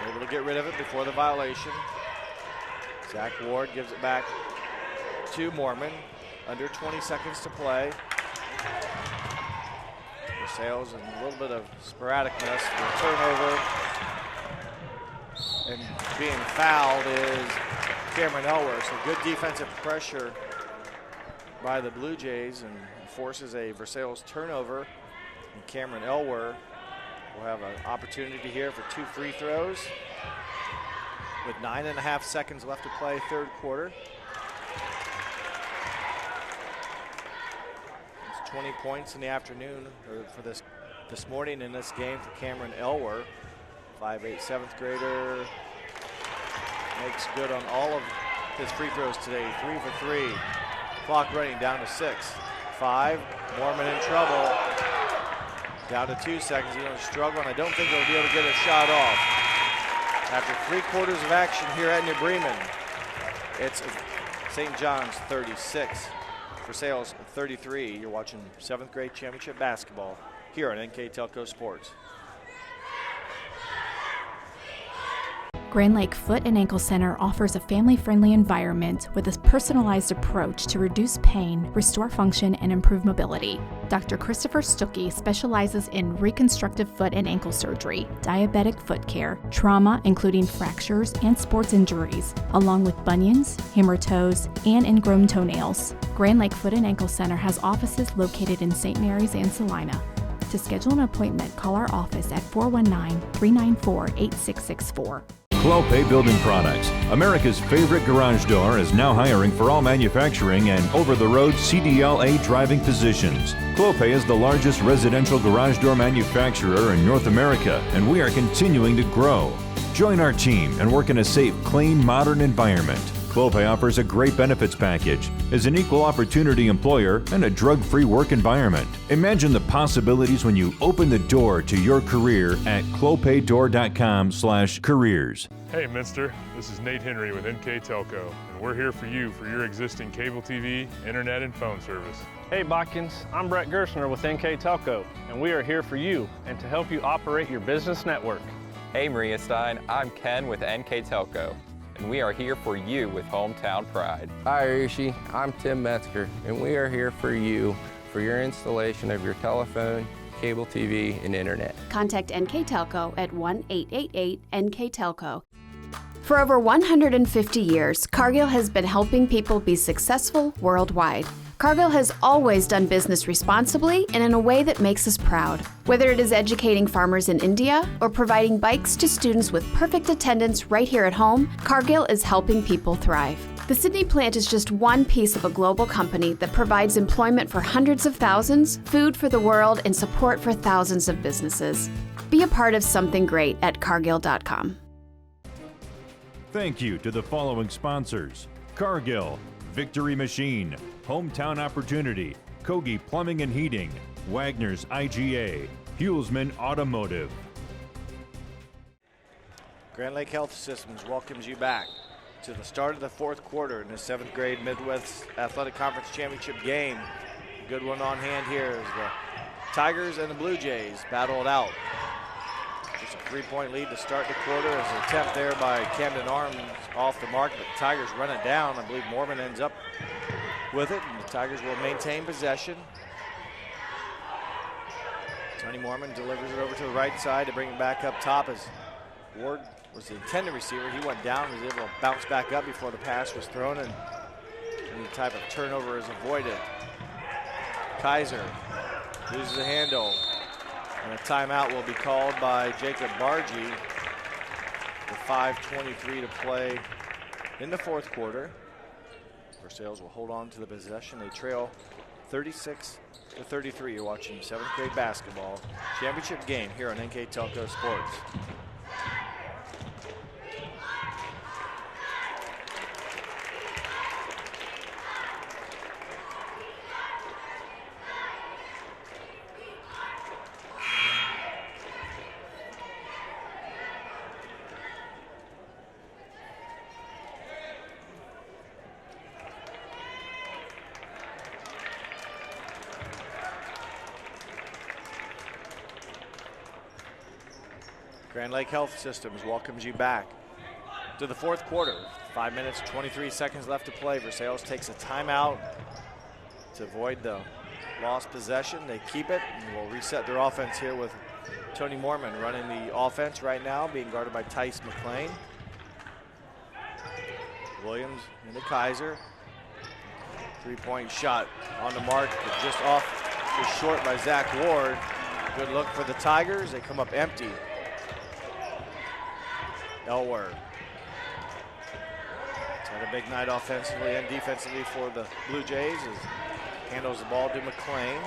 Able to get rid of it before the violation. Zach Ward gives it back to Moorman. Under 20 seconds to play. Versailles and a little bit of sporadicness. The turnover and being fouled is Cameron Elwer. So good defensive pressure by the Blue Jays and forces a Versailles turnover. And Cameron Elwer will have an opportunity here for 2 free throws with 9.5 seconds left to play, third quarter. It's 20 points in the afternoon for this morning in this game for Cameron Elwer. 5'8", 7th grader. Makes good on all of his free throws today. 3 for 3. Clock running down to 6. 5. Moorman in trouble. Down to 2 seconds. He's going to struggle, and I don't think he'll be able to get a shot off. After 3 quarters of action here at New Bremen, it's St. John's 36, Versailles 33. You're watching 7th grade championship basketball here on NKTelco Sports. Grand Lake Foot and Ankle Center offers a family-friendly environment with a personalized approach to reduce pain, restore function, and improve mobility. Dr. Christopher Stuckey specializes in reconstructive foot and ankle surgery, diabetic foot care, trauma including fractures and sports injuries, along with bunions, hammer toes, and ingrown toenails. Grand Lake Foot and Ankle Center has offices located in St. Mary's and Salina. To schedule an appointment, call our office at 419-394-8664. Clopay Building Products, America's favorite garage door, is now hiring for all manufacturing and over-the-road CDLA driving positions. Clopay is the largest residential garage door manufacturer in North America, and we are continuing to grow. Join our team and work in a safe, clean, modern environment. Clopay offers a great benefits package, is an equal opportunity employer, and a drug-free work environment. Imagine the possibilities when you open the door to your career at clopaydoor.com/careers. Hey Minster, this is Nate Henry with NKTelco, and we're here for you for your existing cable TV, internet, and phone service. Hey Botkins, I'm Brett Gerstner with NKTelco, and we are here for you and to help you operate your business network. Hey Maria Stein, I'm Ken with NKTelco, and we are here for you with hometown pride. Hi Rishi, I'm Tim Metzger, and we are here for you for your installation of your telephone, cable TV, and internet. Contact NKTelco at 1-888-NKTelco. For over 150 years, Cargill has been helping people be successful worldwide. Cargill has always done business responsibly and in a way that makes us proud. Whether it is educating farmers in India or providing bikes to students with perfect attendance right here at home, Cargill is helping people thrive. The Sydney plant is just one piece of a global company that provides employment for hundreds of thousands, food for the world, and support for thousands of businesses. Be a part of something great at cargill.com. Thank you to the following sponsors: Cargill, Victory Machine, Hometown Opportunity, Kogi Plumbing and Heating, Wagner's IGA, Hulsman Automotive. Grand Lake Health Systems welcomes you back to the start of the fourth quarter in the 7th grade Midwest Athletic Conference Championship game. A good one on hand here as the Tigers and the Blue Jays battle it out. Just a 3-point lead to start the quarter as an attempt there by Camden Arms off the mark, but the Tigers run it down. I believe Mormon ends up with it, and the Tigers will maintain possession. Tony Mormon delivers it over to the right side to bring it back up top as Ward was the intended receiver. He went down, was able to bounce back up before the pass was thrown, and any type of turnover is avoided. Kaiser loses the handle, and a timeout will be called by Jacob Bargy with 5:23 to play in the fourth quarter. Versailles will hold on to the possession. They trail 36-33. You're watching 7th grade basketball championship game here on NKTelco Sports. Grand Lake Health Systems welcomes you back to the fourth quarter. 5 minutes, 23 seconds left to play. Versailles takes a timeout to avoid the lost possession. They keep it and will reset their offense here with Tony Mormon running the offense right now, being guarded by Tice McLean. Williams into Kaiser. Three-point shot on the mark, but just off, just short by Zach Ward. Good look for the Tigers. They come up empty. Elwer. It's had a big night offensively and defensively for the Blue Jays as handles the ball to McLean.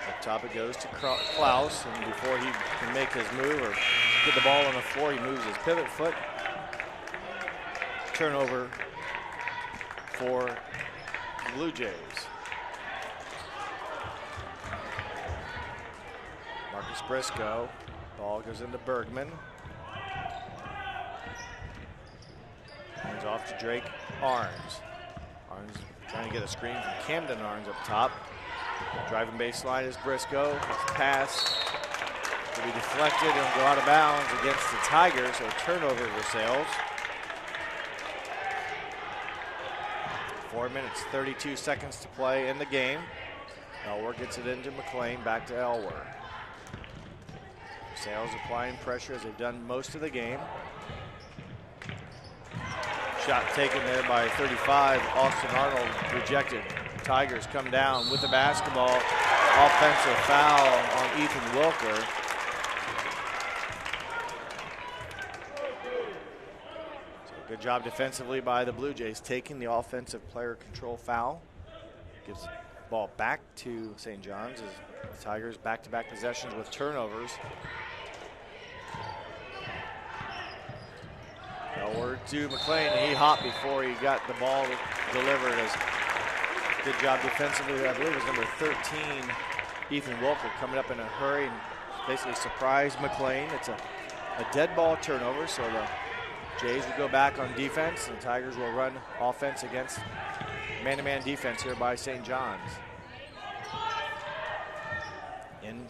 Up top it goes to Klaus, and before he can make his move or get the ball on the floor, he moves his pivot foot. Turnover for the Blue Jays. Marcus Briscoe. Ball goes into Bergman. Hands off to Drake Arns. Arns trying to get a screen from Camden Arns up top. Driving baseline is Briscoe. His pass will be deflected and go out of bounds against the Tigers, so turnover Versailles. 4 minutes, 32 seconds to play in the game. Elwer gets it into McLean, back to Elwer. Versailles applying pressure as they've done most of the game. Shot taken there by 35. Austin Arnold rejected. Tigers come down with the basketball. Offensive foul on Ethan Wilker. So good job defensively by the Blue Jays, taking the offensive player control foul. Gives the ball back to St. John's as the Tigers back-to-back possessions with turnovers. Elwer to McLean, and he hopped before he got the ball delivered. As good job defensively. I believe it was number 13, Ethan Wilker, coming up in a hurry and basically surprised McLean. It's a dead ball turnover, so the Jays will go back on defense, and the Tigers will run offense against man-to-man defense here by St. John's. In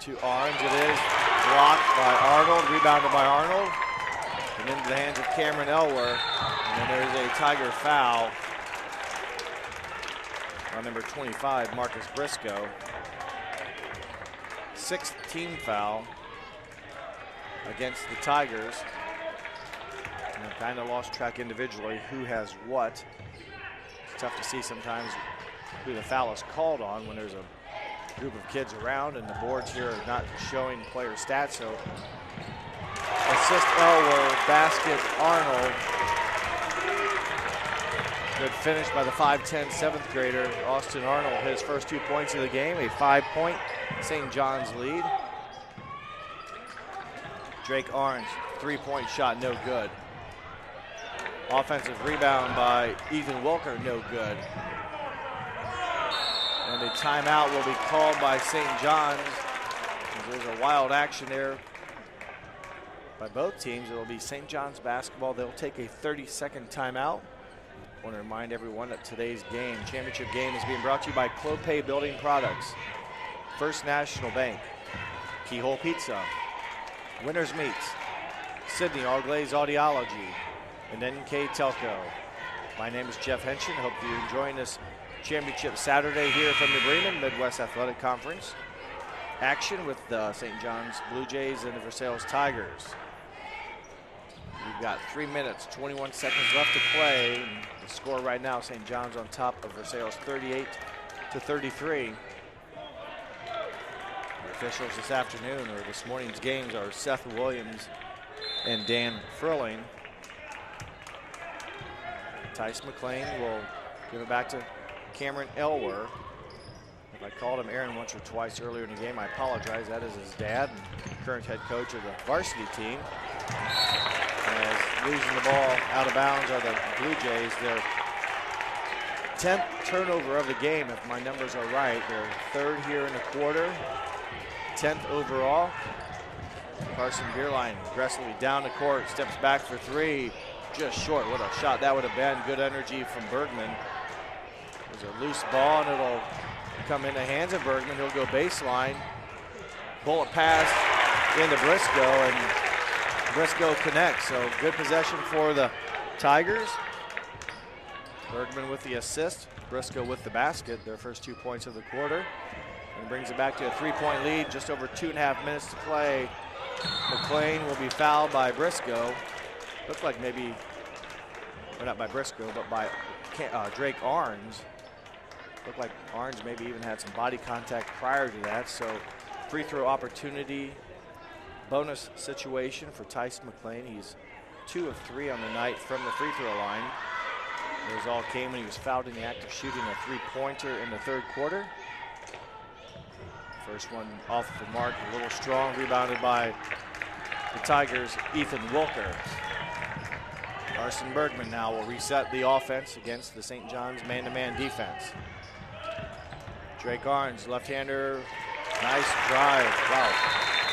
to Arns it is, blocked by Arnold, rebounded by Arnold. And into the hands of Cameron Elwer. And then there's a Tiger foul on number 25, Marcus Briscoe. 6th team foul against the Tigers. And I kind of lost track individually who has what. It's tough to see sometimes who the foul is called on when there's a group of kids around and the boards here are not showing player stats. So assist Elwer, basket Arnold. Good finish by the 5'10" 7th grader, Austin Arnold. His first 2 points of the game, a 5-point St. John's lead. Drake Arns, 3-point shot, no good. Offensive rebound by Ethan Wilker, no good. And a timeout will be called by St. John's. There's a wild action there by both teams. It will be St. John's basketball. They'll take a 30-second timeout. I want to remind everyone that today's game, championship game, is being brought to you by Clopay Building Products, First National Bank, Keyhole Pizza, Winners Meats, Sydney All Glaze Audiology, and NKTelco. My name is Jeff Henshin. Hope you're enjoying this championship Saturday here from the Bremen Midwest Athletic Conference. Action with the St. John's Blue Jays and the Versailles Tigers. We've got 3 minutes, 21 seconds left to play. And the score right now, St. John's on top of Versailles 38-33. The officials this afternoon, or this morning's games, are Seth Williams and Dan Furling. Tice McLean will give it back to Cameron Elwer. If I called him Aaron once or twice earlier in the game, I apologize. That is his dad and current head coach of the varsity team. As losing the ball out of bounds are the Blue Jays. Their 10th turnover of the game, if my numbers are right. They're third here in the quarter, 10th overall. Carson Bierlein aggressively down the court, steps back for three. Just short. What a shot that would have been. Good energy from Bergman. There's a loose ball, and it'll come in the hands of Bergman. He'll go baseline. Bullet pass into Briscoe, and Briscoe connects. So good possession for the Tigers. Bergman with the assist. Briscoe with the basket. Their first 2 points of the quarter. And brings it back to a 3-point lead. Just over 2.5 minutes to play. McLean will be fouled by Briscoe. Looked like maybe, or not by Briscoe, but by Drake Arns. Looked like Arns maybe even had some body contact prior to that. So free throw opportunity, bonus situation for Tice McLean. He's 2 of 3 on the night from the free throw line. Those all came when he was fouled in the act of shooting a 3-pointer in the third quarter. First one off the mark, a little strong, rebounded by the Tigers' Ethan Wilker. Carson Bergman now will reset the offense against the St. John's man-to-man defense. Drake Arns, left-hander, nice drive. Wow,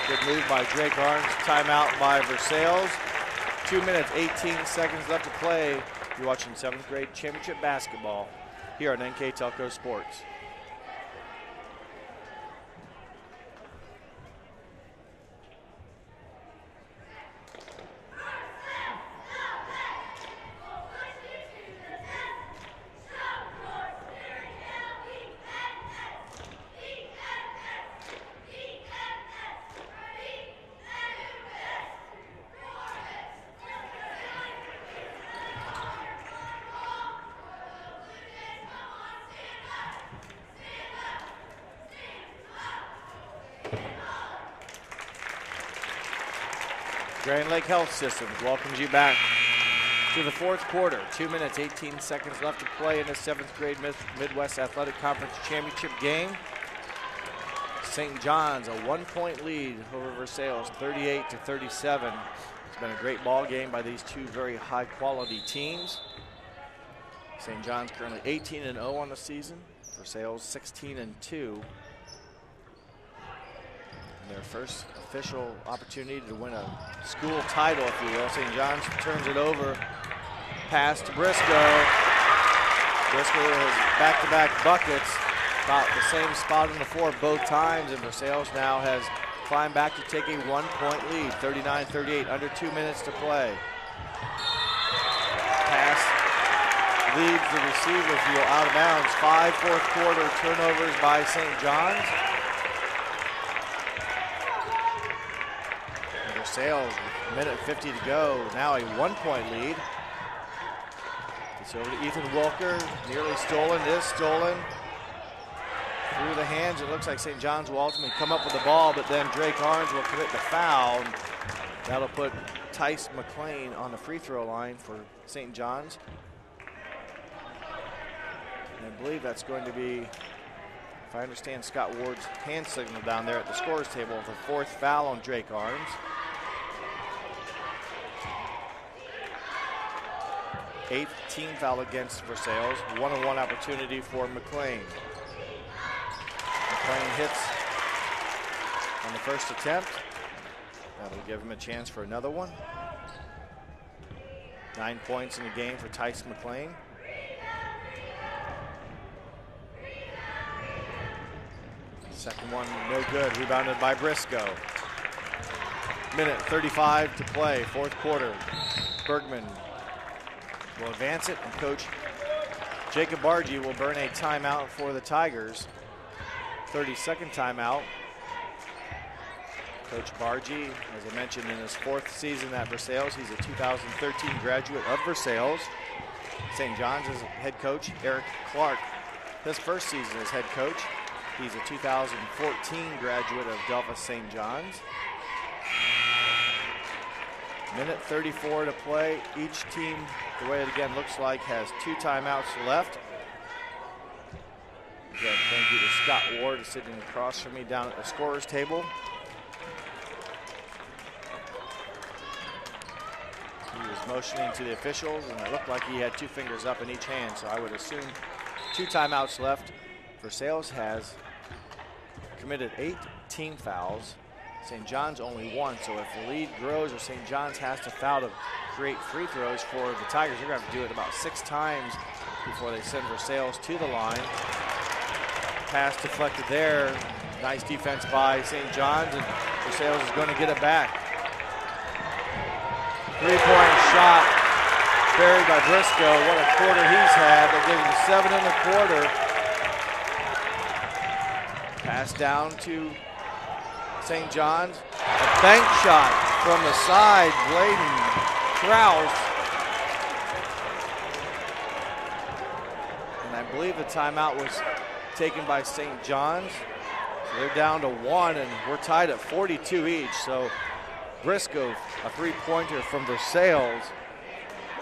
good move by Drake Arns. Timeout by Versailles. 2 minutes, 18 seconds left to play. You're watching 7th grade championship basketball here on NKTelco Sports. Grand Lake Health Systems welcomes you back to the fourth quarter. 2 minutes, 18 seconds left to play in the 7th grade Midwest Athletic Conference Championship game. St. John's a 1-point lead over Versailles, 38-37. It's been a great ball game by these two very high quality teams. St. John's currently 18-0 on the season. Versailles 16-2. Their first official opportunity to win a school title, if you will. St. John's turns it over. Pass to Briscoe. Briscoe has back-to-back buckets. About the same spot on the floor both times, and Versailles now has climbed back to take a 1-point lead, 39-38, under 2 minutes to play. Pass leads the receiver field out of bounds. 5 fourth quarter turnovers by St. John's. Versailles, minute 50 to go. Now a 1-point lead. It's over to Ethan Wilker. Nearly stolen. Is stolen. Through the hands. It looks like St. John's will ultimately come up with the ball, but then Drake Arns will commit the foul. That'll put Tice McLean on the free throw line for St. John's. And I believe that's going to be, if I understand Scott Ward's hand signal down there at the scorer's table, the 4th foul on Drake Arns. 8th team foul against Versailles. 1-on-1 opportunity for McLean. McLean hits on the first attempt. That'll give him a chance for another one. 9 points in the game for Tice McLean. Second one, no good. Rebounded by Briscoe. Minute 35 to play, fourth quarter. Bergman will advance it, and Coach Jacob Bargy will burn a timeout for the Tigers. 30-second timeout. Coach Bargy, as I mentioned, in his 4th season at Versailles. He's a 2013 graduate of Versailles. St. John's as head coach. Eric Clark, his 1st season as head coach. He's a 2014 graduate of Delphos St. John's. Minute 34 to play. Each team, the way it again looks like, has 2 timeouts left. Again, thank you to Scott Ward, who's sitting across from me down at the scorer's table. He was motioning to the officials, and it looked like he had 2 fingers up in each hand, so I would assume 2 timeouts left. Versailles has committed 8 team fouls. St. John's only 1, so if the lead grows or St. John's has to foul to create free throws for the Tigers, they're going to have to do it about 6 times before they send Versailles to the line. Pass deflected there. Nice defense by St. John's, and Versailles is going to get it back. 3-point shot buried by Briscoe. What a quarter he's had. They give him 7 in the quarter. Pass down to St. John's. A bank shot from the side. Bladen Krause. And I believe the timeout was taken by St. John's. So they're down to 1, and we're tied at 42 each. So Briscoe, a 3-pointer from Versailles,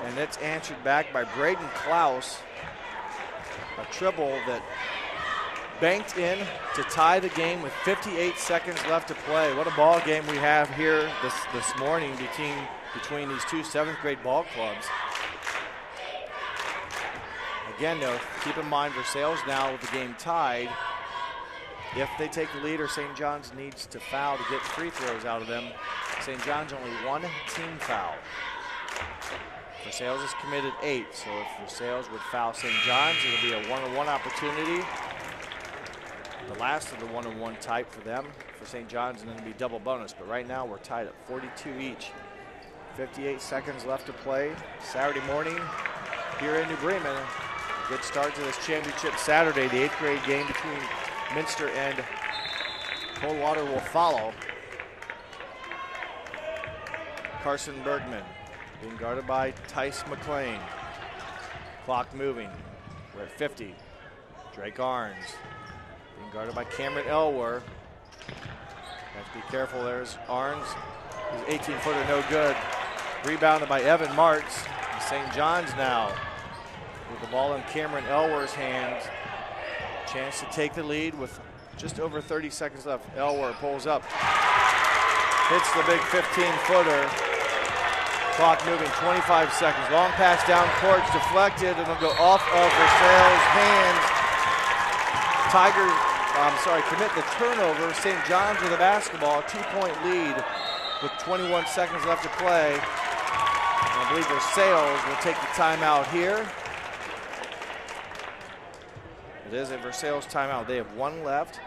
and it's answered back by Braden Klaus. A triple that banked in to tie the game with 58 seconds left to play. What a ball game we have here this morning between these 2 7th grade ball clubs. Again, though, keep in mind Versailles now with the game tied. If they take the lead or St. John's needs to foul to get free throws out of them, St. John's only 1 team foul. Versailles has committed 8, so if Versailles would foul St. John's, it'll be a 1-on-1 opportunity. The last of the 1-on-1 type for them. For St. John's, and then it'll be double bonus. But right now we're tied at 42 each. 58 seconds left to play. Saturday morning here in New Bremen. A good start to this championship Saturday. The 8th grade game between Minster and Coldwater will follow. Carson Bergman being guarded by Tice McLean. Clock moving. We're at 50. Drake Arns being guarded by Cameron Elwer. Have to be careful. There's Arns. His 18-footer no good. Rebounded by Evan Martz. St. John's now with the ball in Cameron Elwer's hands. Chance to take the lead with just over 30 seconds left. Elwer pulls up. Hits the big 15-footer. Clock moving, 25 seconds. Long pass down court, deflected, and it'll go off of Versailles' hands. Tigers, commit the turnover. St. John's with the basketball, a 2-point lead with 21 seconds left to play. And I believe Versailles will take the timeout here. It is a Versailles timeout. They have 1 left.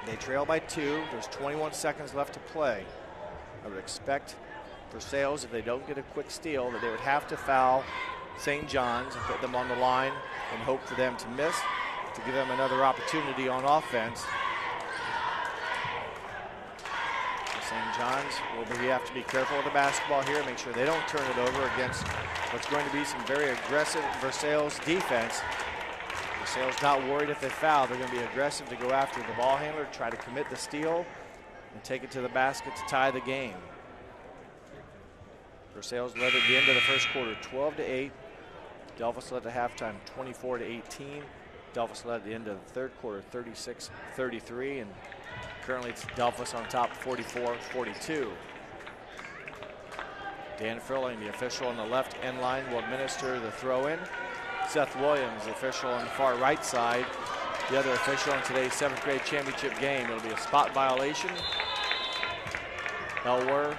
They trail by 2. There's 21 seconds left to play. I would expect Versailles, if they don't get a quick steal, that they would have to foul St. John's and put them on the line and hope for them to miss to give them another opportunity on offense. St. John's will have to be careful with the basketball here, make sure they don't turn it over against what's going to be some very aggressive Versailles defense. Versailles not worried if they foul. They're going to be aggressive to go after the ball handler, try to commit the steal, and take it to the basket to tie the game. Versailles led at the end of the first quarter, 12-8. Delphos led at halftime, 24-18. Delphos led at the end of the third quarter, 36-33, and currently it's Delphos on top, 44-42. Dan Frilling, the official on the left end line, will administer the throw-in. Seth Williams, the official on the far right side, the other official in today's 7th grade championship game. It'll be a spot violation. Elwer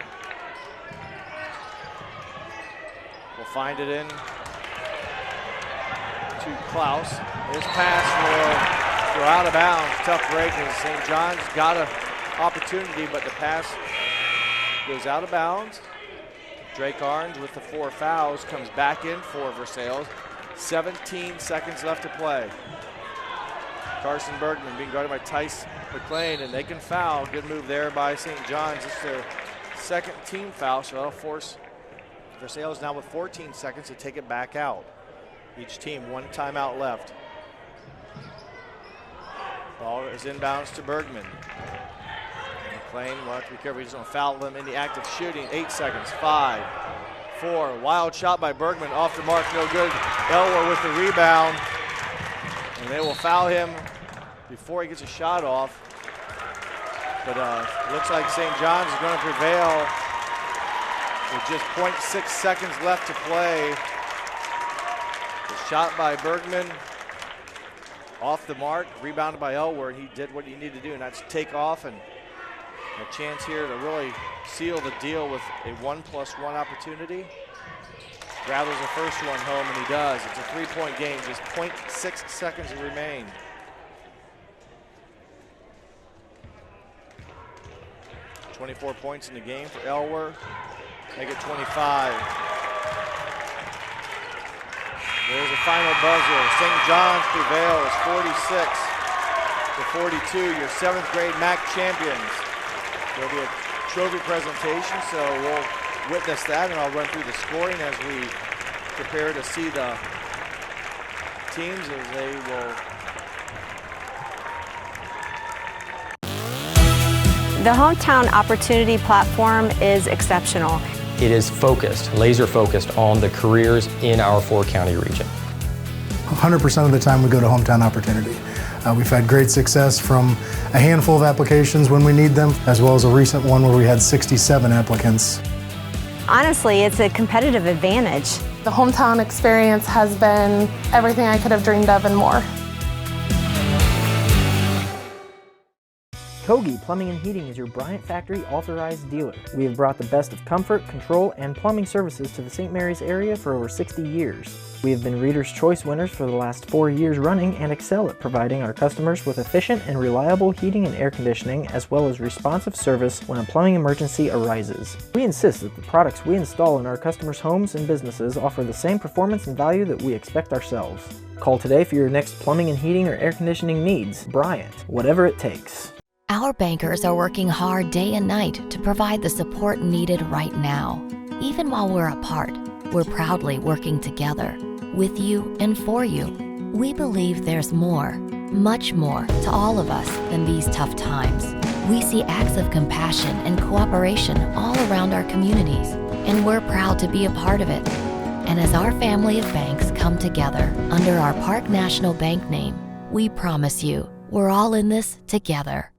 will find it in to Klaus. His pass will go out of bounds. Tough break as St. John's got an opportunity, but the pass goes out of bounds. Drake Arns with the 4 fouls comes back in for Versailles. 17 seconds left to play. Carson Bergman being guarded by Tice McLean, and they can foul. Good move there by St. John's. It's their second team foul, so that'll force Versailles now with 14 seconds to take it back out. Each team 1 timeout left. Ball is inbounds to Bergman. McLean will have to be careful. He doesn't foul them in the act of shooting. 8 seconds. 5, 4. Wild shot by Bergman. Off the mark. No good. Elwer with the rebound. And they will foul him before he gets a shot off. But looks like St. John's is going to prevail with just 0.6 seconds left to play. The shot by Bergman off the mark, rebounded by Elwer. He did what he needed to do, and that's take off, and a chance here to really seal the deal with a 1+1 opportunity. Rattles the first one home, and he does. It's a 3-point game, just 0.6 seconds to remain. .24 points in the game for Elwer. Make it 25. There's a final buzzer. St. John's prevails 46-42. Your 7th grade MAC champions. There'll be a trophy presentation, so we'll witness that, and I'll run through the scoring as we prepare to see the teams as they will. The Hometown Opportunity Platform is exceptional. It is focused, laser focused on the careers in our 4-county region. 100% of the time we go to Hometown Opportunity. We've had great success from a handful of applications when we need them, as well as a recent one where we had 67 applicants. Honestly, it's a competitive advantage. The Hometown experience has been everything I could have dreamed of and more. Kogi Plumbing and Heating is your Bryant Factory authorized dealer. We have brought the best of comfort, control, and plumbing services to the St. Mary's area for over 60 years. We have been Reader's Choice winners for the last 4 years running and excel at providing our customers with efficient and reliable heating and air conditioning, as well as responsive service when a plumbing emergency arises. We insist that the products we install in our customers' homes and businesses offer the same performance and value that we expect ourselves. Call today for your next plumbing and heating or air conditioning needs. Bryant, whatever it takes. Our bankers are working hard day and night to provide the support needed right now. Even while we're apart, we're proudly working together, with you and for you. We believe there's more, much more, to all of us than these tough times. We see acts of compassion and cooperation all around our communities, and we're proud to be a part of it. And as our family of banks come together under our Park National Bank name, we promise you, we're all in this together.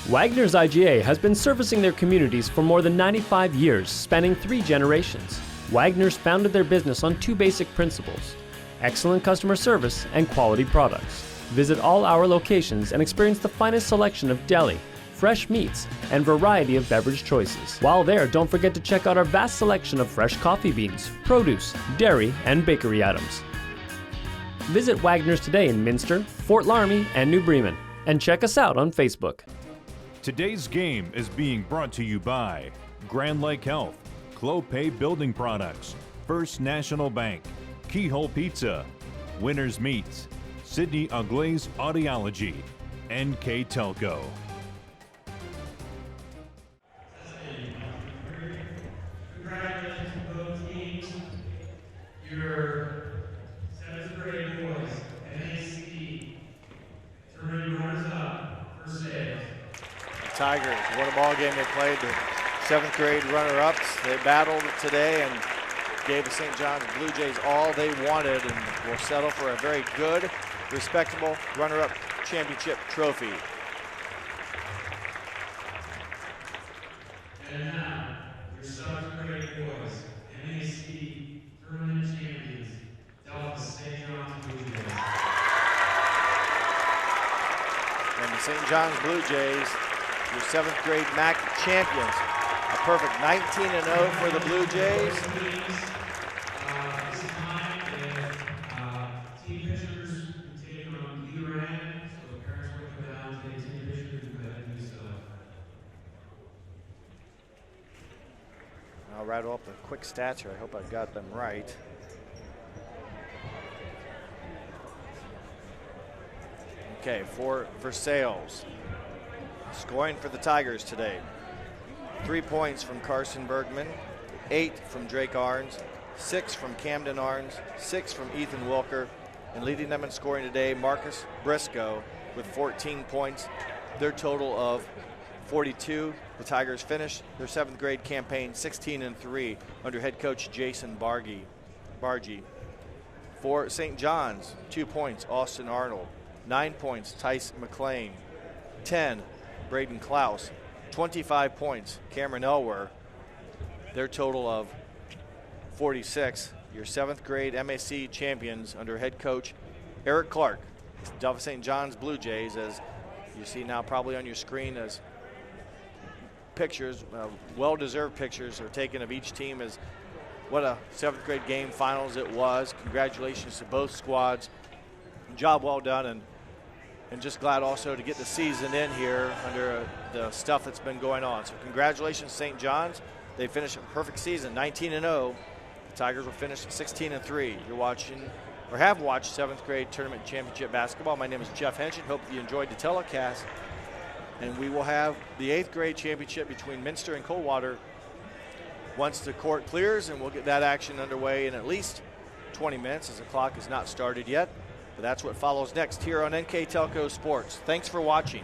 Wagner's IGA has been servicing their communities for more than 95 years, spanning 3 generations. Wagner's founded their business on 2 basic principles: excellent customer service and quality products. Visit all our locations and experience the finest selection of deli, fresh meats, and variety of beverage choices. While there, don't forget to check out our vast selection of fresh coffee beans, produce, dairy, and bakery items. Visit Wagner's today in Minster, Fort Laramie, and New Bremen, and check us out on Facebook. Today's game is being brought to you by Grand Lake Health, Clopay Building Products, First National Bank, Keyhole Pizza, Winners Meats, Sidney Uglaze Audiology, NKTelco. Congratulations to both teams. Your 7th grade boys, NAC, tournament runners-up, Versailles. Tigers, what a ball game they played. The 7th grade runner-ups, they battled today and gave the St. John's Blue Jays all they wanted, and will settle for a very good, respectable runner-up championship trophy. And now, your 7th grade boys, NAC tournament champions, Delphos St. John's Blue Jays. And the St. John's Blue Jays, your 7th grade MAC champions. A perfect 19-0 for the Blue Jays. This time, team pictures can take on either end, so if parents want to come down and take team pictures, go ahead and do so. I'll rattle up the quick stats here. I hope I've got them right. Okay, for Versailles. Scoring for the Tigers today. 3 points from Carson Bergman, 8 from Drake Arns, 6 from Camden Arns, 6 from Ethan Wilker, and leading them in scoring today, Marcus Briscoe with 14 points. Their total of 42. The Tigers finished their 7th grade campaign 16-3 under head coach Jason Bargy. For St. John's, 2 points, Austin Arnold. 9 points, Tice McLean. 10, Braden Klaus. 25 points, Cameron Elwer. Their total of 46. Your 7th grade MAC champions under head coach Eric Clark. Delphos St. John's Blue Jays, as you see now probably on your screen as pictures, well-deserved pictures are taken of each team as what a 7th grade game finals it was. Congratulations to both squads. Job well done, and just glad also to get the season in here under the stuff that's been going on. So congratulations, St. John's. They finished a perfect season, 19-0. The Tigers will finish 16-3. You're watching or have watched 7th grade tournament championship basketball. My name is Jeff Henshin. Hope you enjoyed the telecast. And we will have the 8th grade championship between Minster and Coldwater once the court clears, and we'll get that action underway in at least 20 minutes as the clock has not started yet. But that's what follows next here on NKTelco Sports. Thanks for watching.